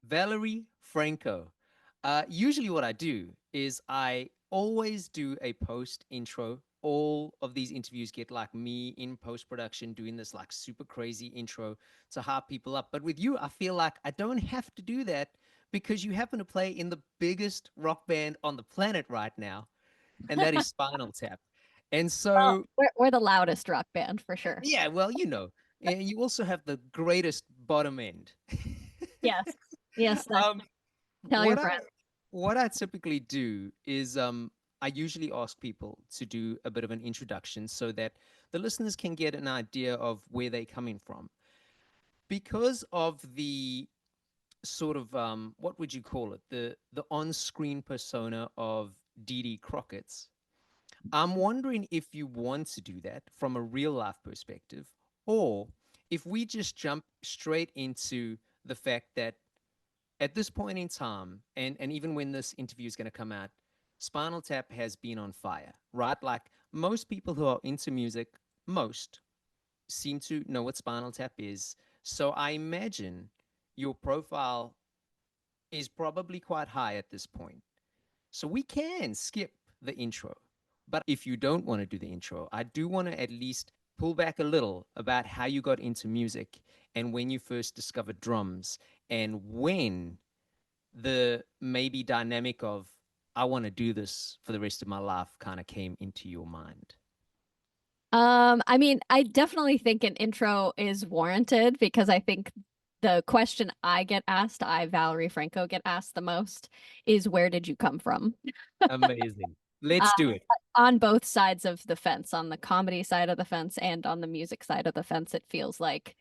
Valerie Franco. Usually what I do is I always do a post intro. All of these interviews get like me in post production doing this like super crazy intro to hype people up. But with you, I feel like I don't have to do that because you happen to play in the biggest rock band on the planet right now, and that is Spinal Tap. And Well, so, we're the loudest rock band for sure. yeah, well, and you also have the greatest bottom end. Yes. Yes, that's um, tell your what I friends. what I typically do is I usually ask people to do a bit of an introduction so that the listeners can get an idea of where they're coming from. Because of the sort of what would you call it? The on-screen persona of Didi Crockett's. I'm wondering if you want to do that from a real life perspective, or if we just jump straight into the fact that at this point in time, and even when this interview is going to come out, Spinal Tap has been on fire, right? Like most people who are into music, most seem to know what Spinal Tap is. So I imagine your profile is probably quite high at this point. So we can skip the intro. But if you don't want to do the intro, I do want to at least pull back a little about how you got into music and when you first discovered drums and when the maybe dynamic of I want to do this for the rest of my life kind of came into your mind? I mean, I definitely think an intro is warranted because I think the question I get asked, I, Valerie Franco, get asked the most is where did you come from? Amazing. Uh, Let's do it. on both sides of the fence, on the comedy side of the fence and on the music side of the fence, it feels like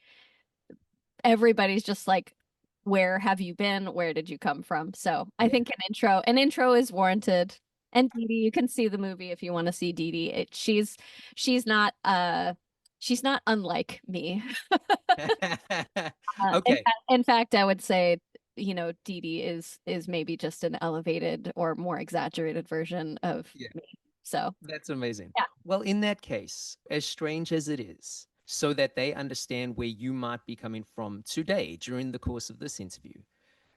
everybody's just like, where have you been? Where did you come from? So I Yeah. think an intro is warranted. And Didi, you can see the movie if you want to see Didi. She's not she's not unlike me. Okay. In fact, I would say, Didi is maybe just an elevated or more exaggerated version of Yeah, me. So that's amazing. yeah. Well, in that case, as strange as it is, so that they understand where you might be coming from today during the course of this interview,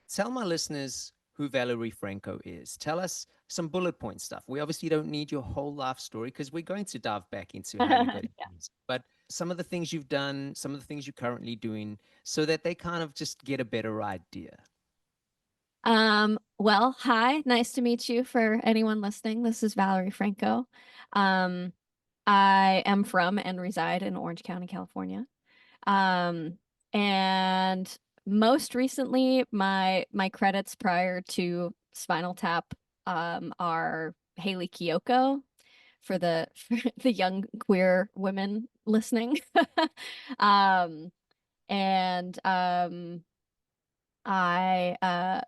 tell my listeners who Valerie Franco is. Tell us some bullet point stuff. We obviously don't need your whole life story because we're going to dive back into how you got into music. But some of the things you've done, some of the things you're currently doing, so that they kind of just get a better idea. Well, hi, nice to meet you for anyone listening. This is Valerie Franco. Um, I am from and reside in Orange County, California. Um, and most recently, my credits prior to Spinal Tap are Haley Kiyoko for the for the young queer women listening. Um, and I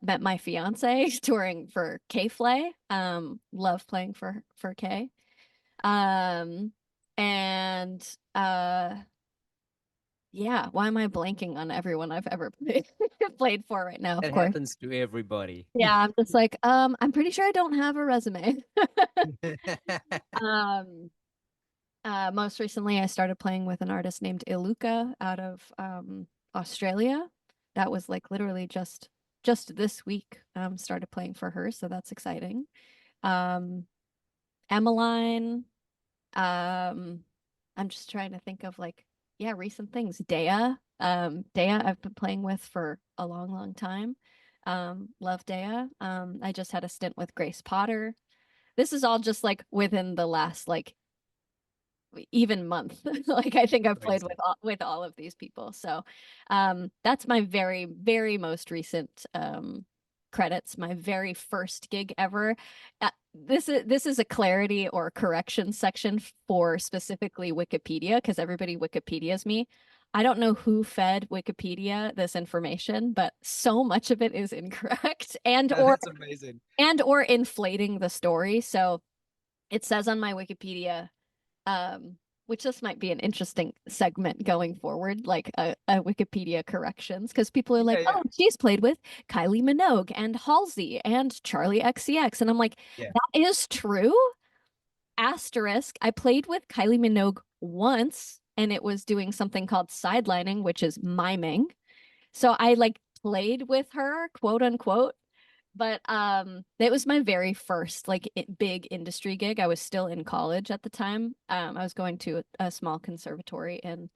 met my fiance touring for K-Flay. Love playing for K. Um, and yeah, why am I blanking on everyone I've ever played for right now, of That course. happens to everybody. Yeah, I'm just like, I'm pretty sure I don't have a resume. Um, most recently I started playing with an artist named Iluka out of Australia. That was like literally just this week, started playing for her, so that's exciting. Um, Emmeline, um, I'm just trying to think of like, yeah, recent things. Dea I've been playing with for a long, long time. Love Dea. I just had a stint with Grace Potter. This is all just like within the last like even month. Like I think I've played Crazy. with all of these people. So that's my very, very most recent credits, my very first gig ever. This is a clarity or correction section for specifically Wikipedia because everybody Wikipedias me. I don't know who fed Wikipedia this information, but so much of it is incorrect and or That's amazing. and or inflating the story. So it says on my Wikipedia, um, which this might be an interesting segment going forward, like a Wikipedia corrections, because people are Yeah, like, yeah, oh, she's played with Kylie Minogue and Halsey and Charlie XCX. And I'm like, yeah. that is true. Asterisk, I played with Kylie Minogue once and it was doing something called sidelining, which is miming. So I like played with her, quote unquote. But it was my very first like big industry gig. I was still in college at the time. I was going to a small conservatory in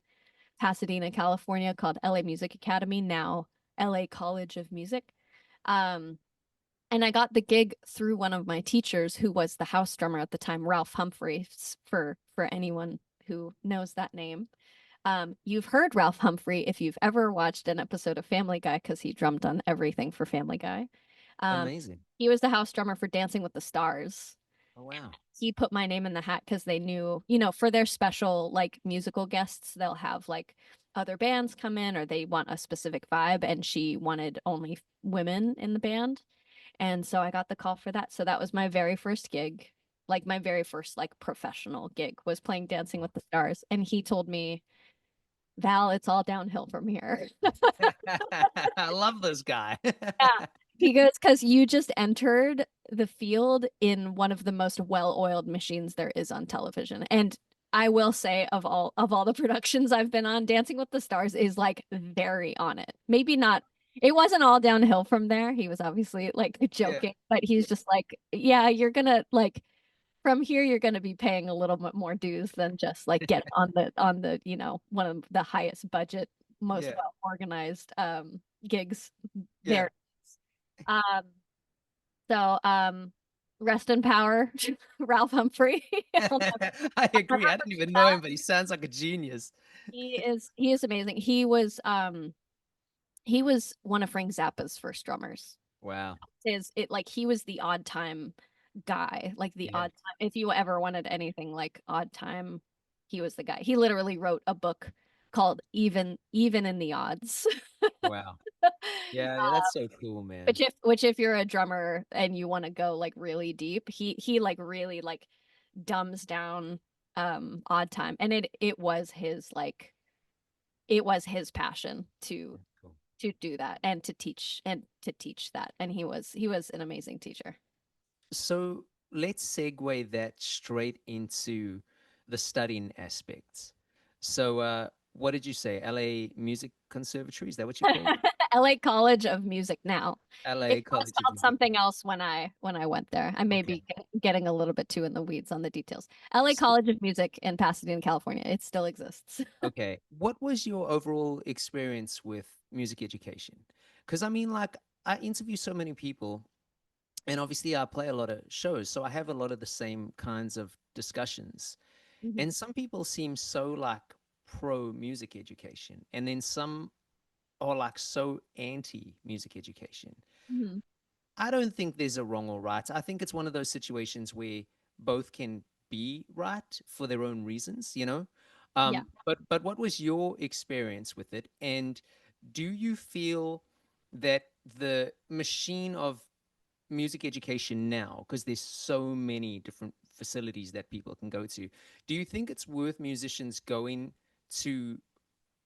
Pasadena, California called LA Music Academy, now LA College of Music. Um, and I got the gig through one of my teachers who was the house drummer at the time, Ralph Humphreys, for anyone who knows that name. You've heard Ralph Humphrey if you've ever watched an episode of Family Guy because he drummed on everything for Family Guy. Um, Amazing. he was the house drummer for Dancing with the Stars. Oh, wow. He put my name in the hat because they knew, for their special like musical guests, they'll have like other bands come in or they want a specific vibe, and she wanted only women in the band. And so I got the call for that. So that was my very first gig, like my very first like professional gig was playing Dancing with the Stars. And he told me, Val, it's all downhill from here. I love this guy. Yeah. He goes, because you just entered the field in one of the most well-oiled machines there is on television. And I will say of all the productions I've been on, Dancing with the Stars is like very on it. Maybe not, it wasn't all downhill from there. He was obviously like Yeah. joking, but he's just like, yeah, you're gonna like from here you're gonna be paying a little bit more dues than just like get on the, one of the highest budget, most Yeah. well organized gigs Yeah. there. Um, so rest in power, Ralph Humphrey. I'll I agree. never I didn't forget even know that. him, but he sounds like a genius. He is amazing. He was one of Frank Zappa's first drummers. Wow. He was the odd time guy, like the Yeah. odd time. If you ever wanted anything like odd time, he was the guy. He literally wrote a book called Even in the Odds. Wow. Yeah, yeah, that's so cool, man. Which if you're a drummer and you want to go like really deep, he like really like dumbs down odd time, and it was his passion to That's cool. do that and to teach that, and he was an amazing teacher. So let's segue that straight into the studying aspects. So, what did you say? LA Music Conservatory? Is that what you called it? LA College of Music now. It LA was College of called Music. something else when I went there. I may Okay. be getting a little bit too in the weeds on the details. LA So, College of Music in Pasadena, California. It still exists. okay. What was your overall experience with music education? Because I mean, like, I interview so many people, and obviously I play a lot of shows, so I have a lot of the same kinds of discussions. Mhm. And some people seem so like pro music education, and then some are like so anti music education. Mhm. I don't think there's a wrong or right. I think it's one of those situations where both can be right for their own reasons, you know? Yeah. But what was your experience with it? And do you feel that the machine of music education now, because there's so many different facilities that people can go to, do you think it's worth musicians going to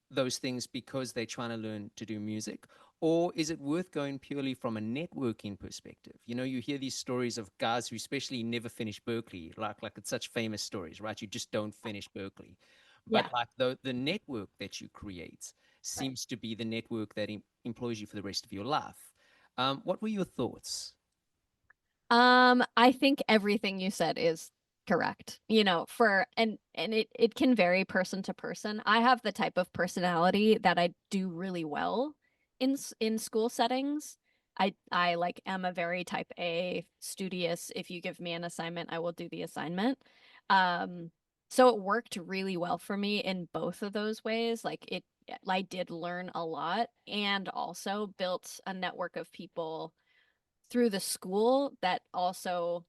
those things because they're trying to learn to do music? Or is it worth going purely from a networking perspective? You know, you hear these stories of guys who especially never finish Berkeley, like it's such famous stories, right? You just don't finish Berkeley. But Yeah. like the network that you create Right. seems to be the network that employs you for the rest of your life. What were your thoughts? I think everything you said is correct. And it can vary person to person. I have the type of personality that I do really well in school settings. I like am a very type A, studious. If you give me an assignment, I will do the assignment. Um, so it worked really well for me in both of those ways. I did learn a lot and also built a network of people through the school that also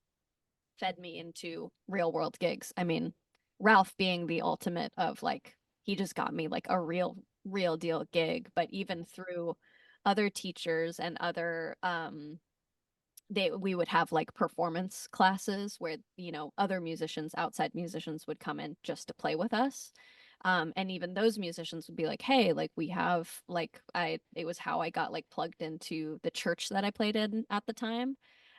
fed me into real world gigs. I mean, Ralph being the ultimate of like, he just got me like a real deal gig, but even through other teachers and other we would have like performance classes where other musicians, outside musicians, would come in just to play with us. And even those musicians would be like, hey, like we have like I it was how I got like plugged into the church that I played in at the time.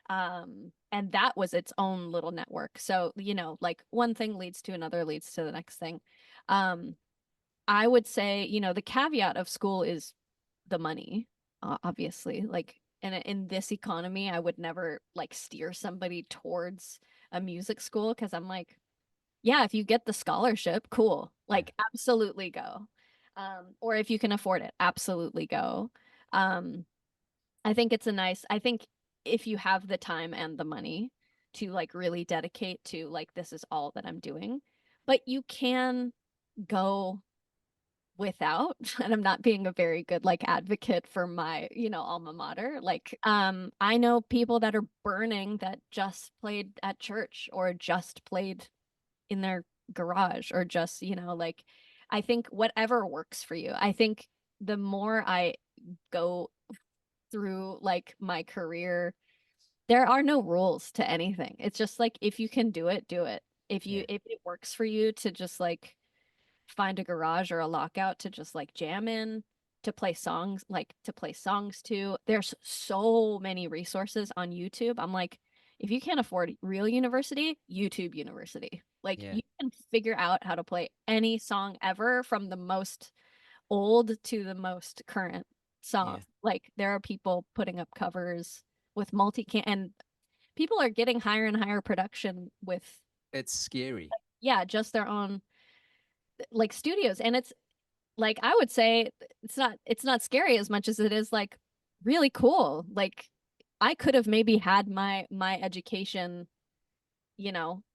And that was its own little network. So like one thing leads to another, leads to the next thing. um I would say, the caveat of school is the money. obviously. Like in this economy, I would never like steer somebody towards a music school because I'm like, yeah, if you get the scholarship, cool. Yeah. Like absolutely go. Or if you can afford it, absolutely go. Um, I think it's a nice, I think if you have the time and the money to like really dedicate to like this is all that I'm doing, but you can go without, and I'm not being a very good like advocate for my, alma mater. Like I know people that are burning that just played at church or just played in their garage or just, like I think whatever works for you. I think the more I go through like my career, there are no rules to anything. It's just like if you can do it, do it. Yeah. If it works for you to just like find a garage or a lockout to just like jam in, to play songs to. There's so many resources on YouTube. I'm like, if you can't afford real university, YouTube University. Like Yeah. you can figure out how to play any song ever from the most old to the most current song. Yeah. Like there are people putting up covers with multi-cam and people are getting higher and higher production with It's scary. yeah, just their own like studios. And it's like I would say it's not scary as much as it is like really cool. Like I could have maybe had my education,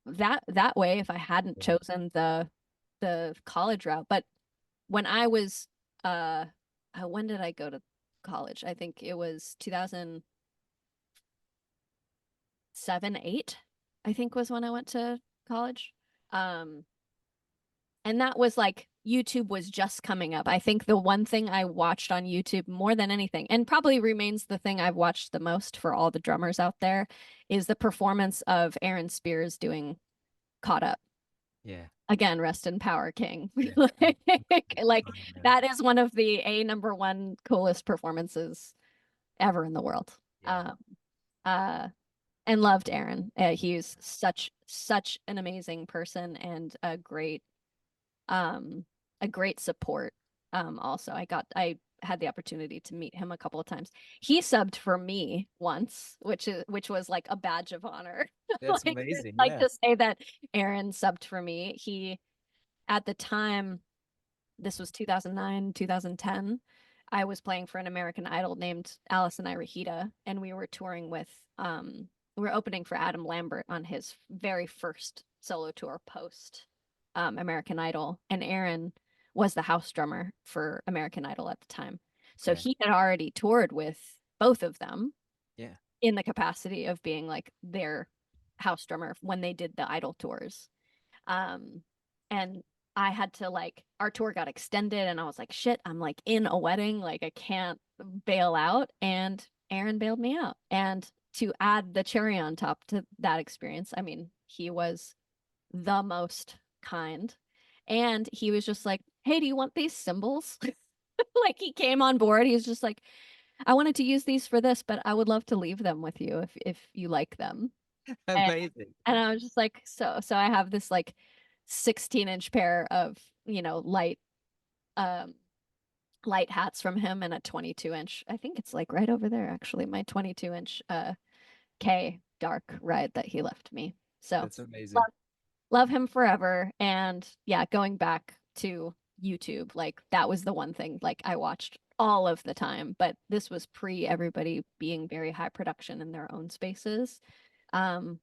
that way if I hadn't Yeah. chosen the college route. But when I was when did I go to college? I think it was 2007, 8, I think was when I went to college. Um And that was like YouTube was just coming up. I think the one thing I watched on YouTube more than anything, and probably remains the thing I've watched the most for all the drummers out there, is the performance of Aaron Spears doing Caught Up. Yeah. Again, rest in power, King. Yeah. Like Fine, man. that is one of the number one coolest performances ever in the world. Yeah. Um, uh, and loved Aaron. He's such an amazing person and um a great support. Also I had the opportunity to meet him a couple of times. He subbed for me once, which was like a badge of honor. That's like amazing. like Yeah. to say that Aaron subbed for me. He at the time, this was 2009 2010, I was playing for an American Idol named Allison Irahita, and we were touring with we were opening for Adam Lambert on his very first solo tour post American Idol, and Aaron was the house drummer for American Idol at the time. So Okay. he had already toured with both of them Yeah. in the capacity of being like their house drummer when they did the Idol tours. Um, and I had to like our tour got extended and I was like, shit, I'm like in a wedding, like I can't bail out. And Aaron bailed me out. And to add the cherry on top to that experience, I mean, he was the most kind. And he was just like, hey, do you want these symbols? Like he came on board. He was just like, I wanted to use these for this, but I would love to leave them with you if you like them. And Amazing. I was just like, so I have this like 16-inch pair of, um light hats from him and a 22-inch. I think it's like right over there actually, my 22-inch K dark ride that he left me. So That's amazing. love, love him forever. And yeah, going back to YouTube, like that was the one thing like I watched all of the time, but this was pre everybody being very high production in their own spaces. Um,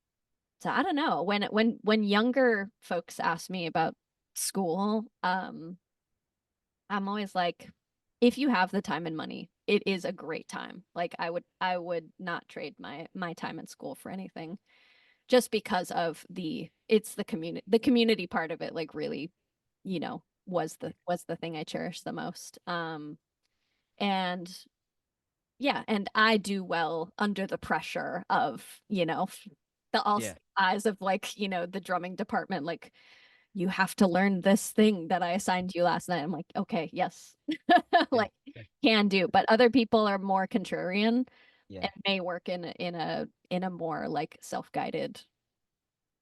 so I don't know. When younger folks ask me about school, I'm always like, if you have the time and money, it is a great time. Like I would not trade my time in school for anything, just because of it's the community part of it, like really, was the thing I cherished the most. And yeah, and I do well under the pressure of, the all Yeah. eyes of like, the drumming department, like you have to learn this thing that I assigned you last night. I'm like, okay, yes. Yeah. Like can do. But other people are more contrarian Yeah. and may work in a more like self-guided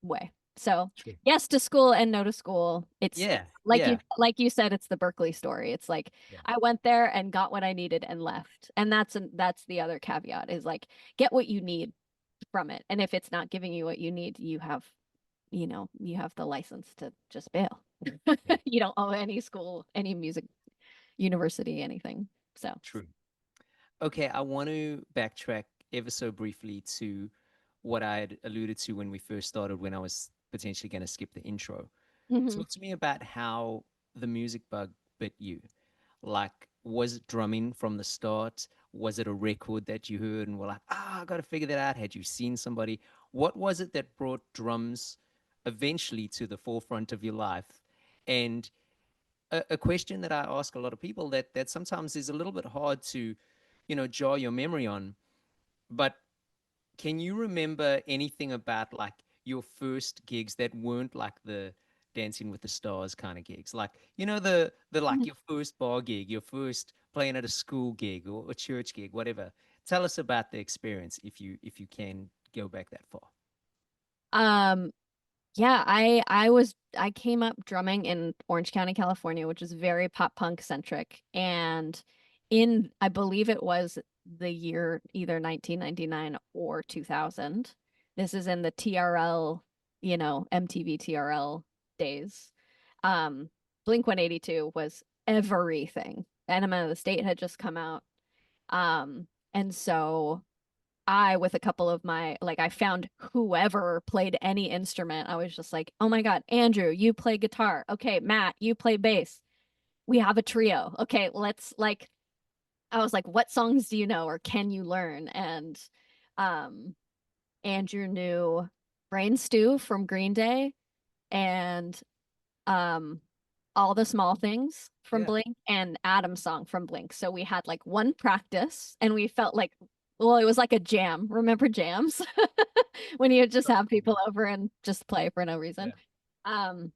way. So True. yes to school and no to school. It's Yeah, yeah, like you said, it's the Berkeley story. It's like yeah. I went there and got what I needed and left. And that's the other caveat is like get what you need from it. And if it's not giving you what you need, you have the license to just bail. Yeah. You don't owe any school, any music university, anything. So, True. Okay, I want to backtrack ever so briefly to what I had alluded to when we first started, when I was potentially going to skip the intro. mhm. Talk to me about how the music bug bit you. Like, was it drumming from the start? Was it a record that you heard and were like, I got to figure that out? Had you seen somebody? What was it that brought drums eventually to the forefront of your life? And a question that I ask a lot of people that sometimes is a little bit hard to, jar your memory on. But can you remember anything about like your first gigs that weren't like the Dancing with the Stars kind of gigs? Like, the like your first bar gig, your first playing at a school gig or a church gig, whatever. Tell us about the experience if you can go back that far. Um, yeah, I came up drumming in Orange County, California, which is very pop punk centric. And in I believe it was the year either 1999 or 2000. This is in the TRL, MTV TRL days. Um, Blink 182 was everything. Enema of the State had just come out. And so with a couple of I found whoever played any instrument. I was just like, oh my God, Andrew, you play guitar. Okay, Matt, you play bass. We have a trio. Okay, I was like, what songs do you know or can you learn? And um, Andrew knew Brain Stew from Green Day and um, All the Small Things from Yeah. Blink and Adam's song from Blink. So we had like one practice and we felt like, well, it was like a jam. Remember jams? When you would just So have cool. people over and just play for no Yeah. reason. Um,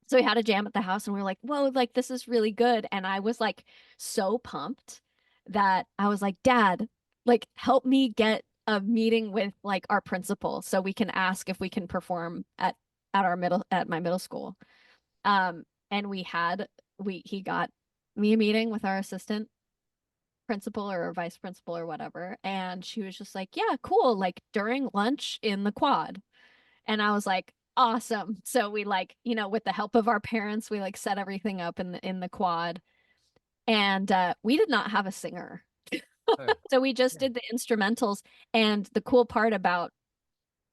so we had a jam at the house and we were like, whoa, like this is really good. And I was like so pumped that I was like, Dad, like help me get a meeting with like our principal so we can ask if we can perform at my middle school. And he got me a meeting with our assistant principal or vice principal or whatever. And she was just like, yeah, cool. Like during lunch in the quad. And I was like, awesome. So we with the help of our parents, we like set everything up in the quad. And we did not have a singer. Oh, So we just yeah. did the instrumentals. And the cool part about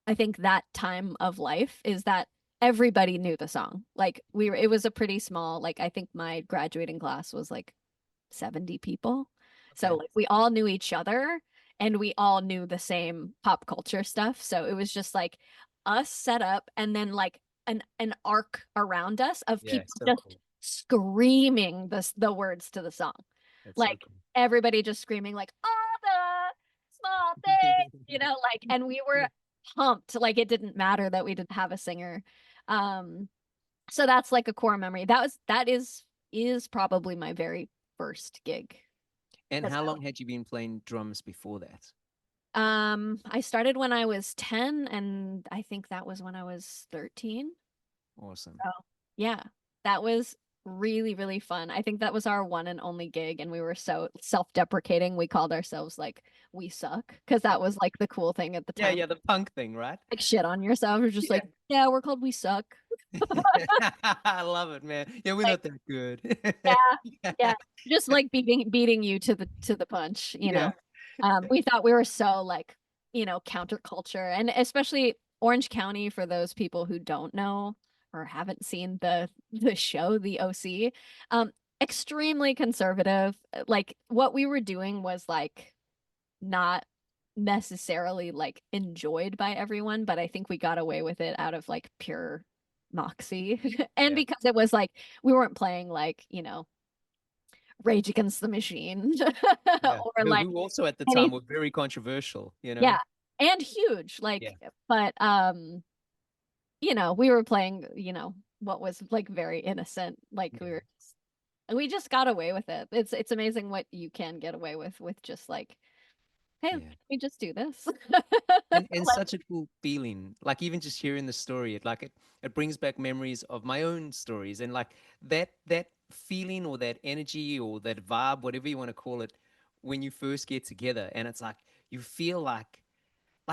I think that time of life is that everybody knew the song. Like it was a pretty small, like I think my graduating class was like 70 people. So Okay. like we all knew each other and we all knew the same pop culture stuff. So it was just like us set up and then like an arc around us of Yeah. people So just cool. screaming the words to the song. That's so Like cool. everybody just screaming like all the small things, and we were pumped. Like it didn't matter that we didn't have a singer. Um, so that's like a core memory. That is probably my very first gig. And 'Cause how long had you been playing drums before that? I started when I was 10 and I think that was when I was 13. Awesome. So, yeah, that was really, really fun. I think that was our one and only gig, and we were so self-deprecating. We called ourselves like we suck because that was like the cool thing at the Yeah, time. yeah, the punk thing, right? Like shit on yourself. You're just Yeah. like, yeah, we're called We Suck. I love it, man. Yeah, we're Like, not that good. yeah, yeah. Just like beating you to the punch. Yeah. We thought we were so like, counterculture. And especially Orange County, for those people who don't know or haven't seen the show, the OC, extremely conservative. Like what we were doing was like not necessarily like enjoyed by everyone, but I think we got away with it out of like pure moxie. And Yeah. because it was like we weren't playing like, Rage Against the Machine Yeah. or like Who also at the time any were very controversial, you know? yeah, and huge Yeah. like but we were playing, what was like very innocent like Yeah. we just got away with it. It's amazing what you can get away with just like hey, let Yeah. me just do this. And such a cool feeling. Like even just hearing the story, it brings back memories of my own stories, and like that feeling or that energy or that vibe, whatever you want to call it, when you first get together, and it's like you feel like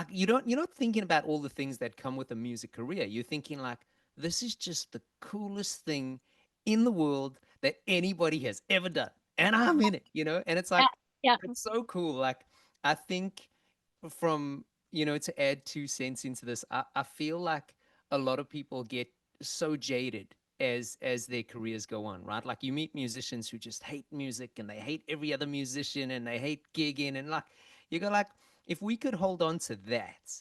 you're not thinking about all the things that come with a music career. You're thinking like this is just the coolest thing in the world that anybody has ever done, and I'm in it, and it's Yeah, like yeah, it's so cool. Like I think from to add 2 cents into this, I feel like a lot of people get so jaded as their careers go on, right? Like you meet musicians who just hate music and they hate every other musician and they hate gigging, and like you go like, if we could hold on to that,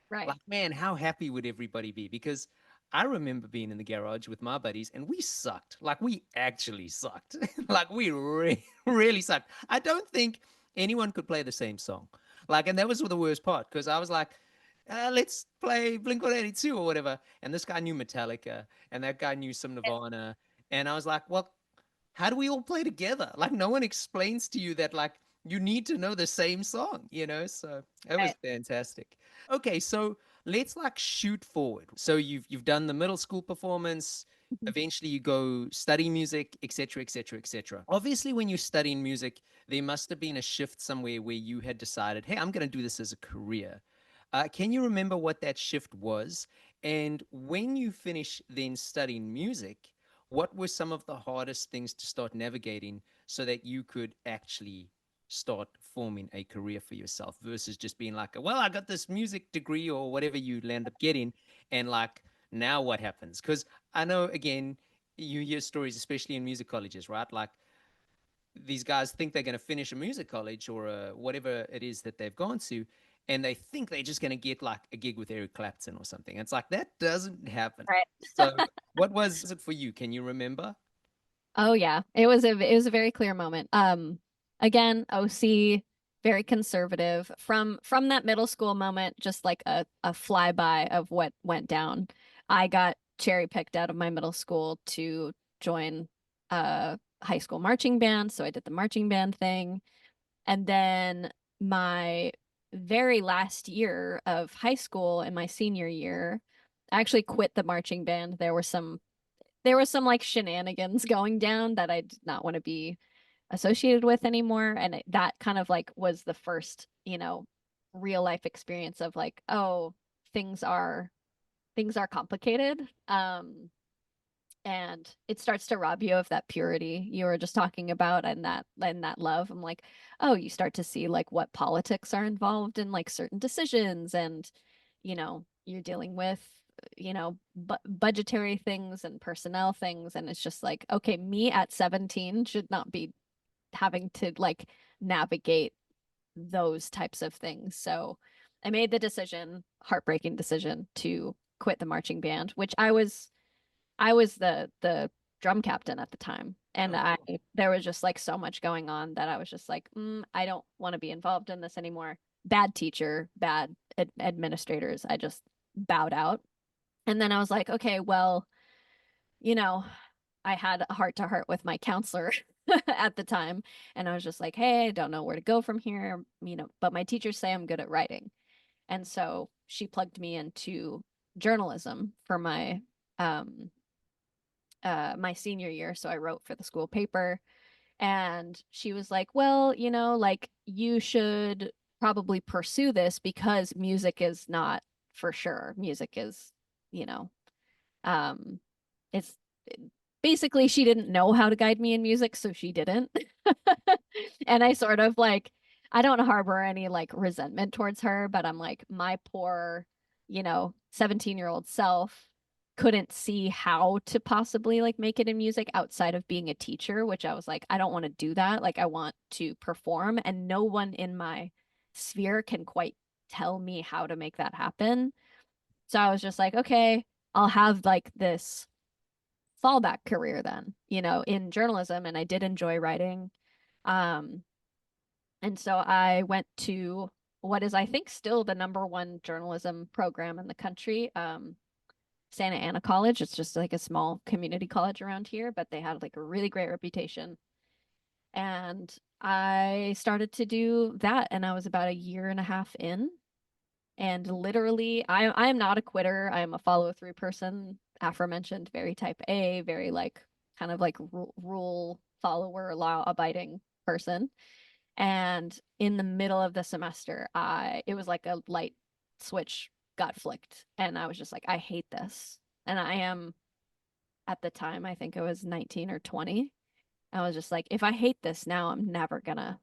right. like, man, how happy would everybody be? Because I remember being in the garage with my buddies and we sucked. Like, we actually sucked. Like, we really sucked. I don't think anyone could play the same song. Like, and that was the worst part because I was like, let's play Blink 182 or whatever. And this guy knew Metallica and that guy knew some Nirvana. And I was like, well, how do we all play together? Like, no one explains to you that, like, you need to know the same song. So it was Right. fantastic. Okay, so let's like shoot forward. So you've done the middle school performance. Mhm. Eventually, you go study music, etc., etc., etc. Obviously, when you're studying music, there must have been a shift somewhere where you had decided, "Hey, I'm going to do this as a career." Can you remember what that shift was? And when you finish then studying music, what were some of the hardest things to start navigating so that you could actually start forming a career for yourself versus just being like, well, I got this music degree or whatever you land up getting, and like, now what happens? Because I know, again, you hear stories, especially in music colleges, right? Like, these guys think they're going to finish a music college or whatever it is that they've gone to, and they think they're just going to get like a gig with Eric Clapton or something. It's like that doesn't happen. Right. So, what was it for you? Can you remember? Oh yeah, it was a very clear moment. Again, OC, very conservative. From that middle school moment, just like a flyby of what went down. I got cherry picked out of my middle school to join a high school marching band, so I did the marching band thing. And then my very last year of high school in my senior year, I actually quit the marching band. There was some like shenanigans going down that I did not want to be associated with anymore. And that kind of like was the first, real life experience of like, oh, things are things are complicated. And it starts to rob you of that purity you were just talking about and that love. I'm like, oh, you start to see like what politics are involved in like certain decisions, and you're dealing with budgetary things and personnel things, and it's just like, okay, me at 17 should not be having to like navigate those types of things. So I made the decision, heartbreaking decision, to quit the marching band, which I was the drum captain at the time, and Oh, I cool. there was just like so much going on that I was just like, I don't want to be involved in this anymore. Bad teacher, bad administrators. I just bowed out. And then I was like, okay, well, you know, I had a heart to heart with my counselor at the time, and I was just like, hey, I don't know where to go from here, but my teachers say I'm good at writing. And so she plugged me into journalism for um my senior year. So I wrote for the school paper, and she was like, well, like you should probably pursue this because music is not for sure. Music is, you know, um, it's basically she didn't know how to guide me in music, so she didn't. And I sort of like, I don't harbor any like resentment towards her, but I'm like, my poor, 17-year-old self couldn't see how to possibly like make it in music outside of being a teacher, which I was like, I don't want to do that. Like, I want to perform, and no one in my sphere can quite tell me how to make that happen. So I was just like, okay, I'll have like this fallback career then, in journalism. And I did enjoy writing. Um, and so I went to what is, I think, still the number one journalism program in the country, Santa Ana College. It's just like a small community college around here, but they had like a really great reputation. And I started to do that and I was about a year and a half in. And literally, I am not a quitter. I am a follow through person, aforementioned, very type A, very like kind of like rule follower, law abiding person. And in the middle of the semester, it was like a light switch got flicked, and I was just like, I hate this. And I am at the time, I think I was 19 or 20. I was just like, if I hate this now, I'm never gonna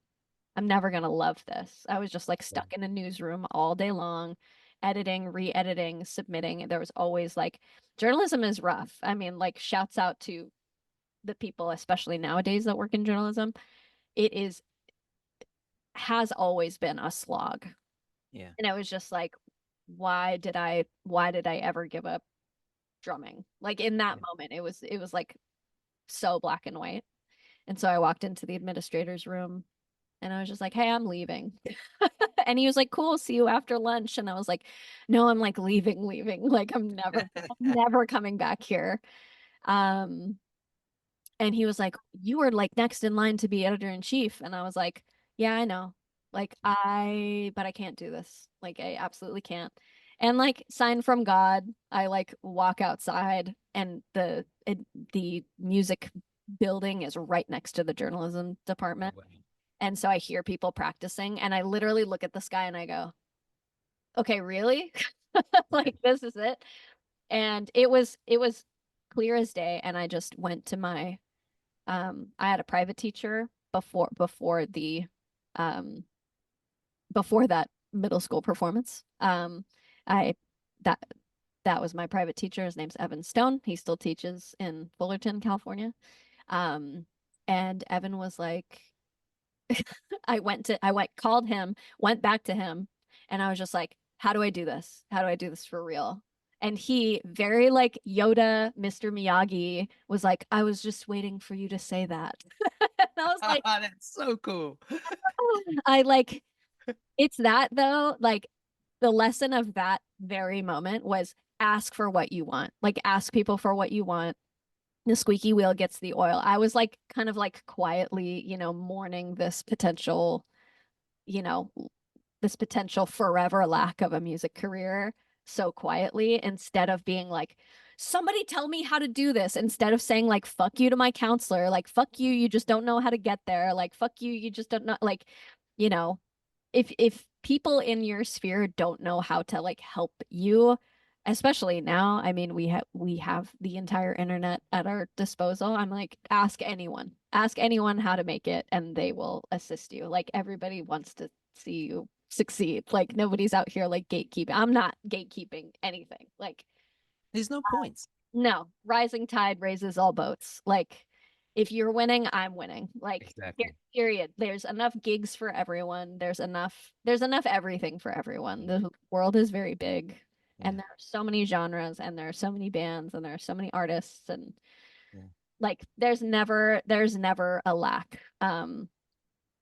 love this. I was just like Yeah. stuck in a newsroom all day long, editing, re-editing, submitting. There was always like journalism is rough. I mean, like shouts out to the people, especially nowadays that work in journalism. It is has always been a slog. Yeah. And it was just like, why did I ever give up drumming? Like in that Yeah. moment, it was like so black and white. And so I walked into the administrator's room and I was just like, hey, I'm leaving. And he was like, cool, see you after lunch. And I was like, no, I'm like leaving. Like I'm never coming back here. Um, and he was like, you were like next in line to be editor in chief. And I was like, yeah, I know. Like but I can't do this. Like I absolutely can't. And like sign from God, I like walk outside and the music building is right next to the journalism No department. way. And so I hear people practicing and I literally look at the sky and I go, okay, really? Like this is it. And it was clear as day. And I just went to my I had a private teacher um before that middle school performance. I that that was my private teacher. His name's Evan Stone. He still teaches in Fullerton, California. Um, and Evan was like, called him, went back to him, and I was just like, how do I do this? How do I do this for real? And he, very like Yoda, Mr. Miyagi, was like, I was just waiting for you to say that. And I was like, That's so cool. I like, it's that though, like the lesson of that very moment was ask for what you want. Like ask people for what you want. The squeaky wheel gets the oil. I was like kind of like quietly, mourning you know, this potential forever lack of a music career so quietly instead of being like, somebody tell me how to do this, instead of saying like, fuck you to my counselor, like, fuck you, you just don't know how to get there, like, fuck you, you just don't know, like, you know, if people in your sphere don't know how to like help you, especially now, I mean, we have the entire internet at our disposal. I'm like, ask anyone how to make it and they will assist you. Like everybody wants to see you succeed. Like nobody's out here like gatekeeping. I'm not gatekeeping anything. Like There's no points. no, rising tide raises all boats. Like if you're winning, I'm winning. Like Exactly. period. There's enough gigs for everyone. There's enough everything for everyone. Yeah. The world is very big and Yeah. there are so many genres and there are so many bands and there are so many artists and Yeah. like there's never a lack.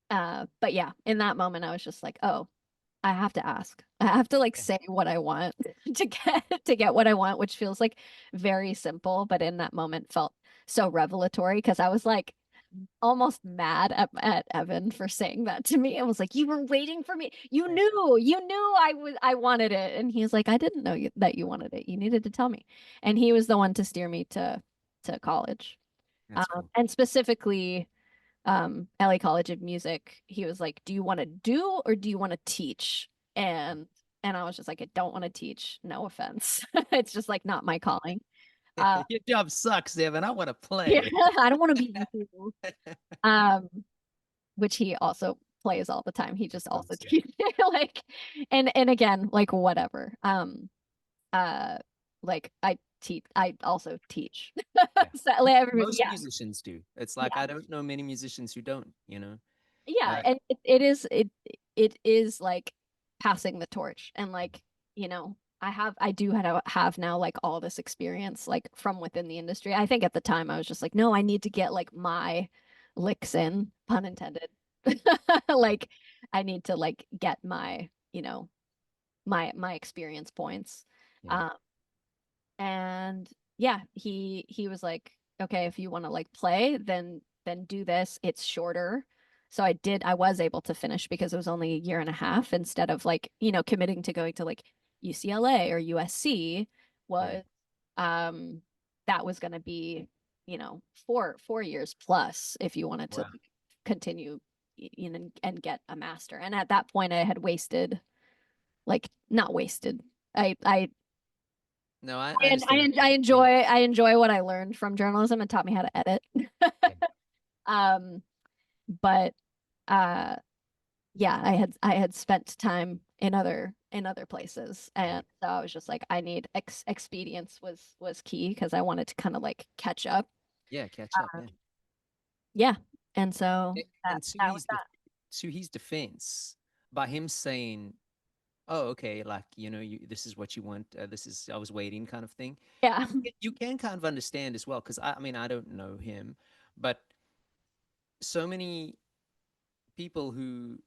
But yeah, in that moment I was just like, "Oh, I have to ask. I have to like Yeah. say what I want to get what I want," which feels like very simple, but in that moment felt so revelatory because I was like almost mad at Evan for saying that to me. I was like, "You were waiting for me. You knew I wanted it." And he's like, "I didn't know that you wanted it. You needed to tell me." And he was the one to steer me to college. That's cool. And specifically LA College of Music, he was like, "Do you want to do or do you want to teach?" And and I was just like, "I don't want to teach. No offense. It's just like not my calling." Uh, Your job sucks, Evan. I want to yeah, play. I don't want to be you. Um, which he also plays all the time. He just also Yeah. teaches like, and again, like whatever. Uh, like I also teach. Yeah. So like, everybody, Most yeah, musicians do. It's like yeah. I don't know many musicians who don't. Yeah, Uh, and it is like passing the torch and like, I do have now like all this experience like from within the industry. I think at the time I was just like, no, I need to get like my licks in, pun intended. Like I need to like get my experience points. yeah. Um and yeah, he was like, okay, if you want to like play, then do this. It's shorter. So I was able to finish because it was only a year and a half instead of like, committing to going to like UCLA or USC Yeah. was um that was going to be, 4 years plus if you wanted to Wow. like, continue and get a master. And at that point I had wasted like not wasted. I No, I understand what you I mean. enjoy what I learned from journalism. It taught me how to edit. Yeah. Um, but uh yeah, I had spent time in other places, Yeah. and so I was just like, I need expedience was key because I wanted to kind of like catch up. Yeah, catch up. Um, Yeah. yeah, and so And that was that. to his defense, by him saying, "Oh, okay, like this is what you want. This is I was waiting," kind of thing. Yeah, You can kind of understand as well, because I mean I don't know him, but so many people who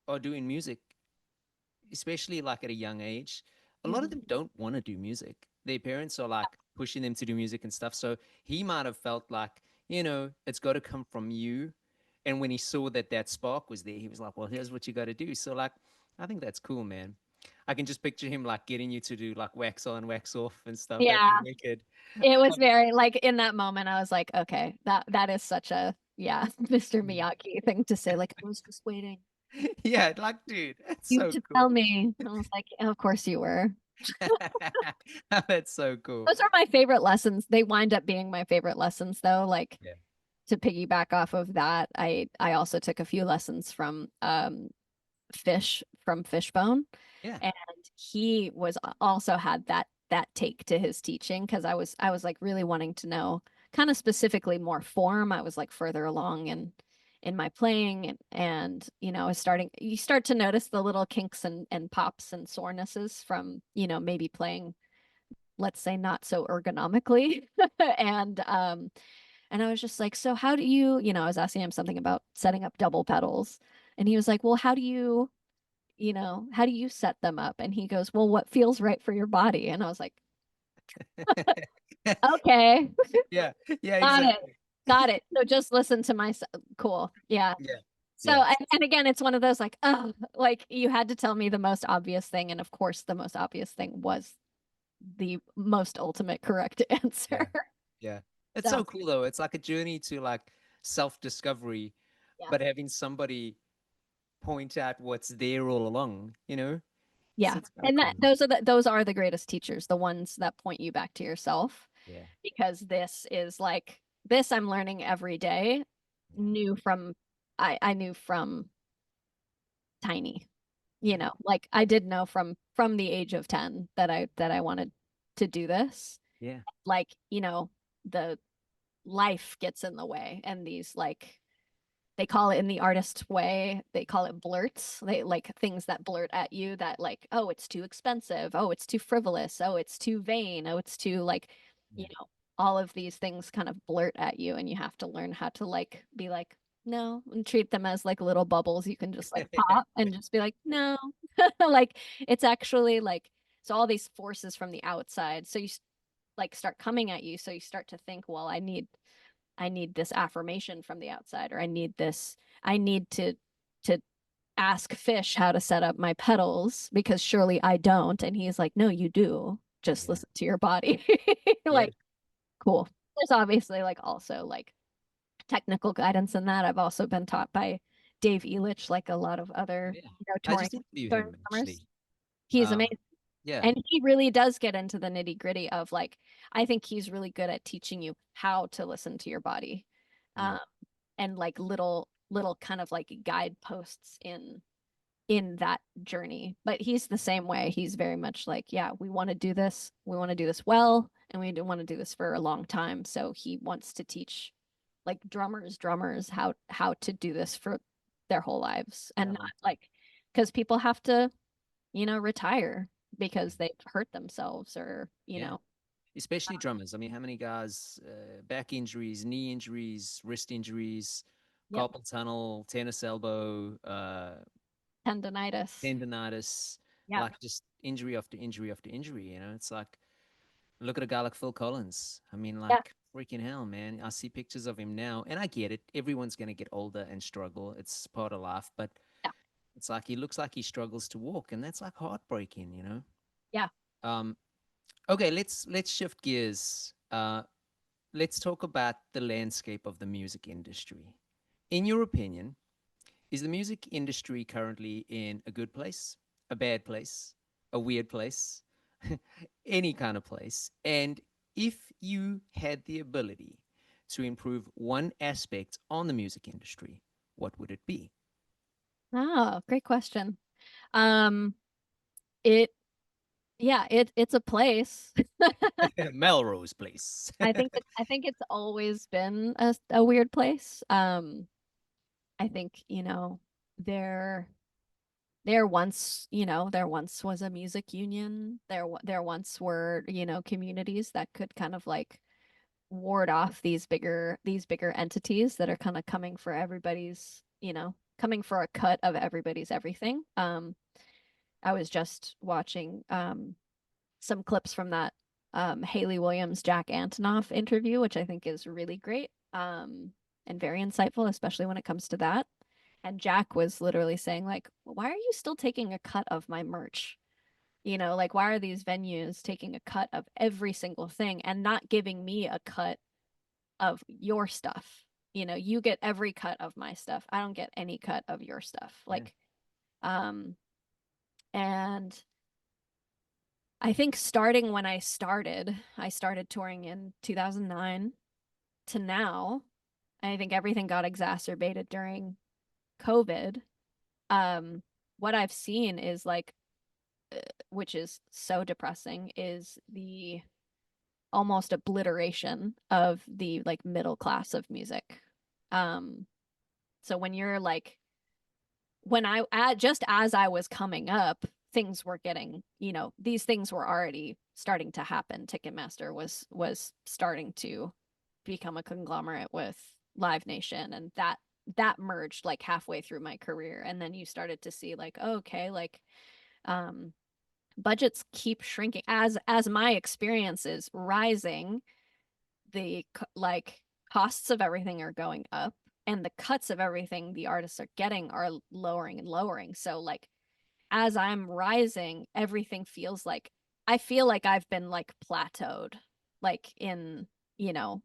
are doing music, especially like at a young age, a lot of Mhm. them don't want to do music. Their parents are like pushing them to do music and stuff. So he might have felt like, it's got to come from you. And when he saw that that spark was there, he was like, well, here's what you got to do. So, like, I think that's cool, man. I can just picture him like getting you to do like wax on, wax off and stuff Yeah. every weekend. It was very like in that moment, I was like, okay, that is such a yeah, Mr. Miyagi thing to say. Like, I was just waiting Yeah, like, dude, that's you so to cool. tell me. I was like, of course you were. That's so cool. Those are my favorite lessons. They wind up being my favorite lessons though. Like Yeah. to piggyback off of that, I also took a few lessons from Fish from Fishbone, Yeah. and he was also had that take to his teaching because I was like really wanting to know kind of specifically more form. I was like further along in my playing and I was starting you start to notice the little kinks and pops and sorenesses from maybe playing, let's say, not so ergonomically. And and I was just like, so how do I was asking him something about setting up double pedals, and he was like, well, how do you set them up? And he goes, well, what feels right for your body? And I was like, okay, Yeah. Yeah, got it. exactly. Got it. So just listen to my, cool. Yeah. Yeah. So, Yeah. and again, it's one of those like, oh, like you had to tell me the most obvious thing. And of course, the most obvious thing was the most ultimate correct Yeah. answer. Yeah. It's So, so cool though. It's like a journey to like self-discovery, yeah. but having somebody point out what's there all along, So Yeah. it's kind of And cool. those are the greatest teachers, the ones that point you back to yourself, Yeah. because this is like this I'm learning every day, Yeah. knew from I knew from tiny, Yeah. like I did know from the age of 10 that I wanted to do this. Yeah. Like, the life gets in the way, and these like they call it in the artist way, they call it blurts. They like things that blurt at you that like, oh, it's too expensive, oh, it's too frivolous, oh, it's too vain, oh, it's too like, you Yeah. know, all of these things kind of blurt at you, and you have to learn how to like be like, no, and treat them as like little bubbles you can just like pop and just be like, no. Like it's actually like so all these forces from the outside. So you like start coming at you. So you start to think, well, I need this affirmation from the outside, or I need to ask Fish how to set up my pedals because surely I don't. And he's like, no, you do. Just Yeah. listen to your body. Yeah. Like, cool. There's obviously like also like technical guidance in that. I've also been taught by Dave Elich, like a lot of other, Yeah. I touring just interviewed touring him drummers. actually. He's Um, amazing. yeah. And he really does get into the nitty gritty of like, I think he's really good at teaching you how to listen to your body. Yeah. Um, and like little kind of like guideposts in that journey. But he's the same way. He's very much like, yeah, we want to do this. We want to do this well, and we want to do this for a long time. So he wants to teach like drummers how to do this for their whole lives, Yeah. and not Long time. like because people have to, retire Yeah. because they've hurt themselves or, Yeah. Especially drummers. I mean, how many guys, back injuries, knee injuries, wrist injuries, yep, carpal tunnel, tennis elbow, tendonitis. tendonitis, Yep. like just injury after injury after injury. It's like, look at a guy like Phil Collins. I mean, Yeah. like, Freaking hell, man. I see pictures of him now, and I get it. Everyone's going to get older and struggle. It's part of life, but Yeah. it's like he looks like he struggles to walk, and that's like heartbreaking, you know? Yeah. Um, okay, let's shift gears. Let's talk about the landscape of the music industry. In your opinion, is the music industry currently in a good place, a bad place, a weird place, any kind of place? And if you had the ability to improve one aspect on the music industry, what would it be? Oh, great question. Um, it yeah, it's a place. Melrose Place. I think it's always been a weird place. I think, there there once, there once was a music union. There once were, communities that could kind of like ward off these bigger entities that are kind of coming for everybody's, coming for a cut of everybody's everything. I was just watching some clips from that Haley Williams Jack Antonoff interview, which I think is really great and very insightful, especially when it comes to that. And Jack was literally saying, like, why are you still taking a cut of my merch? Like, why are these venues taking a cut of every single thing and not giving me a cut of your stuff? You get every cut of my stuff. I don't get any cut of your stuff. Yeah. Um, and I think starting when I started touring in 2009 to now. I think everything got exacerbated during COVID. Um, what I've seen is like, which is so depressing, is the almost obliteration of the like middle class of music. Um, so when you're like, just as I was coming up, things were getting, these things were already starting to happen. Ticketmaster was starting to become a conglomerate with Live Nation, and that merged like halfway through my career. And then you started to see like, oh, okay, like um budgets keep shrinking as my experience is rising, the like costs of everything are going up, and the cuts of everything the artists are getting are lowering and lowering. So like as I'm rising, everything feels like I feel like I've been like plateaued, like in, you know,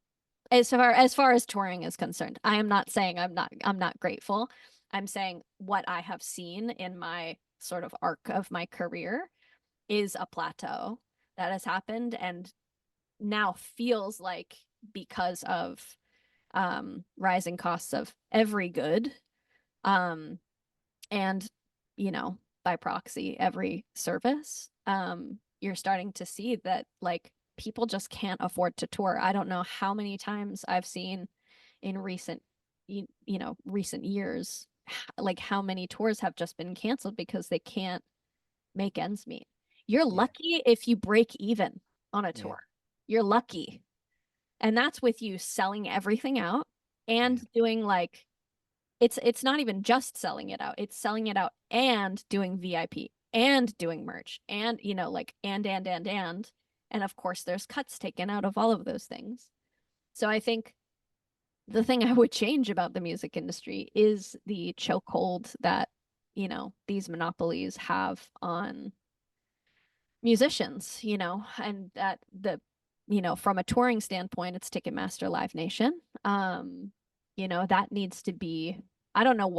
as far as touring is concerned. I am not saying I'm not grateful. I'm saying what I have seen in my sort of arc of my career is a plateau that has happened and now feels like, because of rising costs of every good, um and by proxy every service, you're starting to see that like people just can't afford to tour. I don't know how many times I've seen in recent years, like how many tours have just been canceled because they can't make ends meet. You're Yeah. lucky if you break even on a Yeah. tour. You're lucky. And that's with you selling everything out Yeah. and doing like, it's not even just selling it out. It's selling it out and doing VIP and doing merch and, like, and of course there's cuts taken out of all of those things. So I think the thing I would change about the music industry is the chokehold that, these monopolies have on musicians, and that from a touring standpoint, it's Ticketmaster, Live Nation. That needs to be, I don't know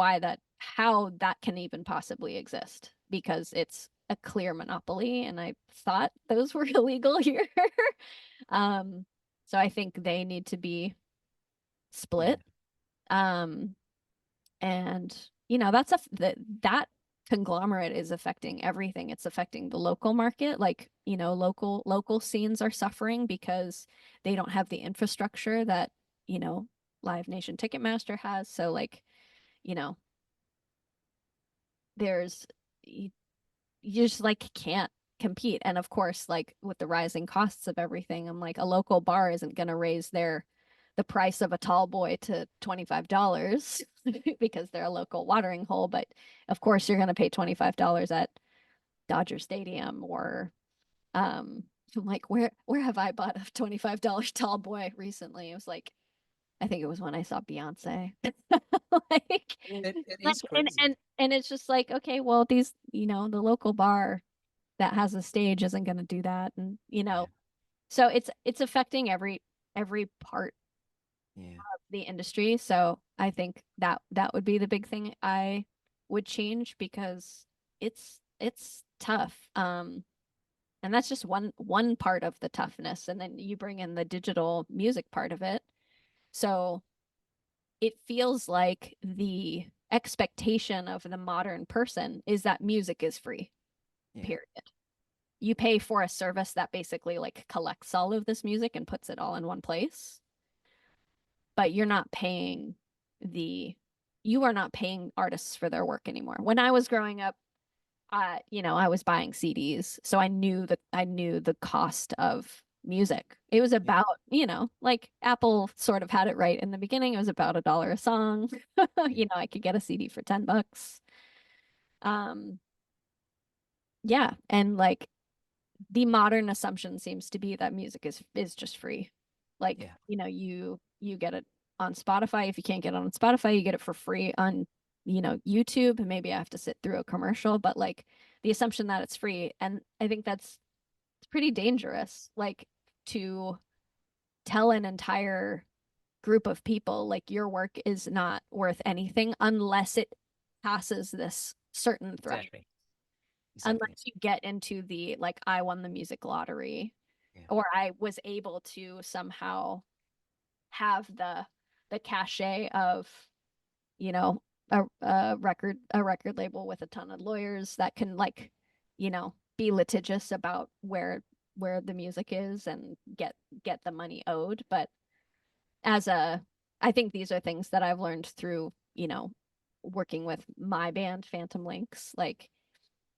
how that can even possibly exist, because it's a clear monopoly, and I thought those were illegal here. um, so I think they need to be Yeah. split. Um, and that conglomerate is affecting everything. It's affecting the local market. Like, local scenes are suffering because they don't have the infrastructure that, you know, Live Nation Ticketmaster has. So like, you know, there's you just like can't compete. And of course, like with the rising costs of everything, I'm like, a local bar isn't going to raise the price of a tall boy to $25 because they're a local watering hole. But of course, you're going to pay $25 at Dodger Stadium or, um, I'm like, where have I bought a $25 tall boy recently? It was like, I think it was when I saw Beyonce. Like, It is crazy. and it's just like, okay, well, these, the local bar that has a stage isn't going to do that, and Yeah, so it's affecting every part yeah, of the industry. So I think that would be the big thing I would change, because it's tough. And that's just one part of the toughness, and then you bring in the digital music part of it. So it feels like the expectation of the modern person is that music is free, yeah, period. You pay for a service that basically like collects all of this music and puts it all in one place, but the you are not paying artists for their work anymore. When I was growing up, I was buying CDs, so I knew the cost of music. It was yeah, about, like Apple sort of had it right in the beginning. It was about $1 a song. yeah, I could get a CD for $10. Um, yeah, and like the modern assumption seems to be that music is just free. Like, yeah, you get it on Spotify. If you can't get it on Spotify, you get it for free on, YouTube. And maybe I have to sit through a commercial, but like the assumption that it's free. And I think that's it's pretty dangerous. Like, to tell an entire group of people like your work is not worth anything unless it passes this certain threshold. exactly, exactly. Unless you get into the like, I won the music lottery, Yeah, or I was able to somehow have the cachet of, you know, a record label with a ton of lawyers that can like, be litigious about where the music is and get the money owed. But as a I think these are things that I've learned through, working with my band Phantom Links, like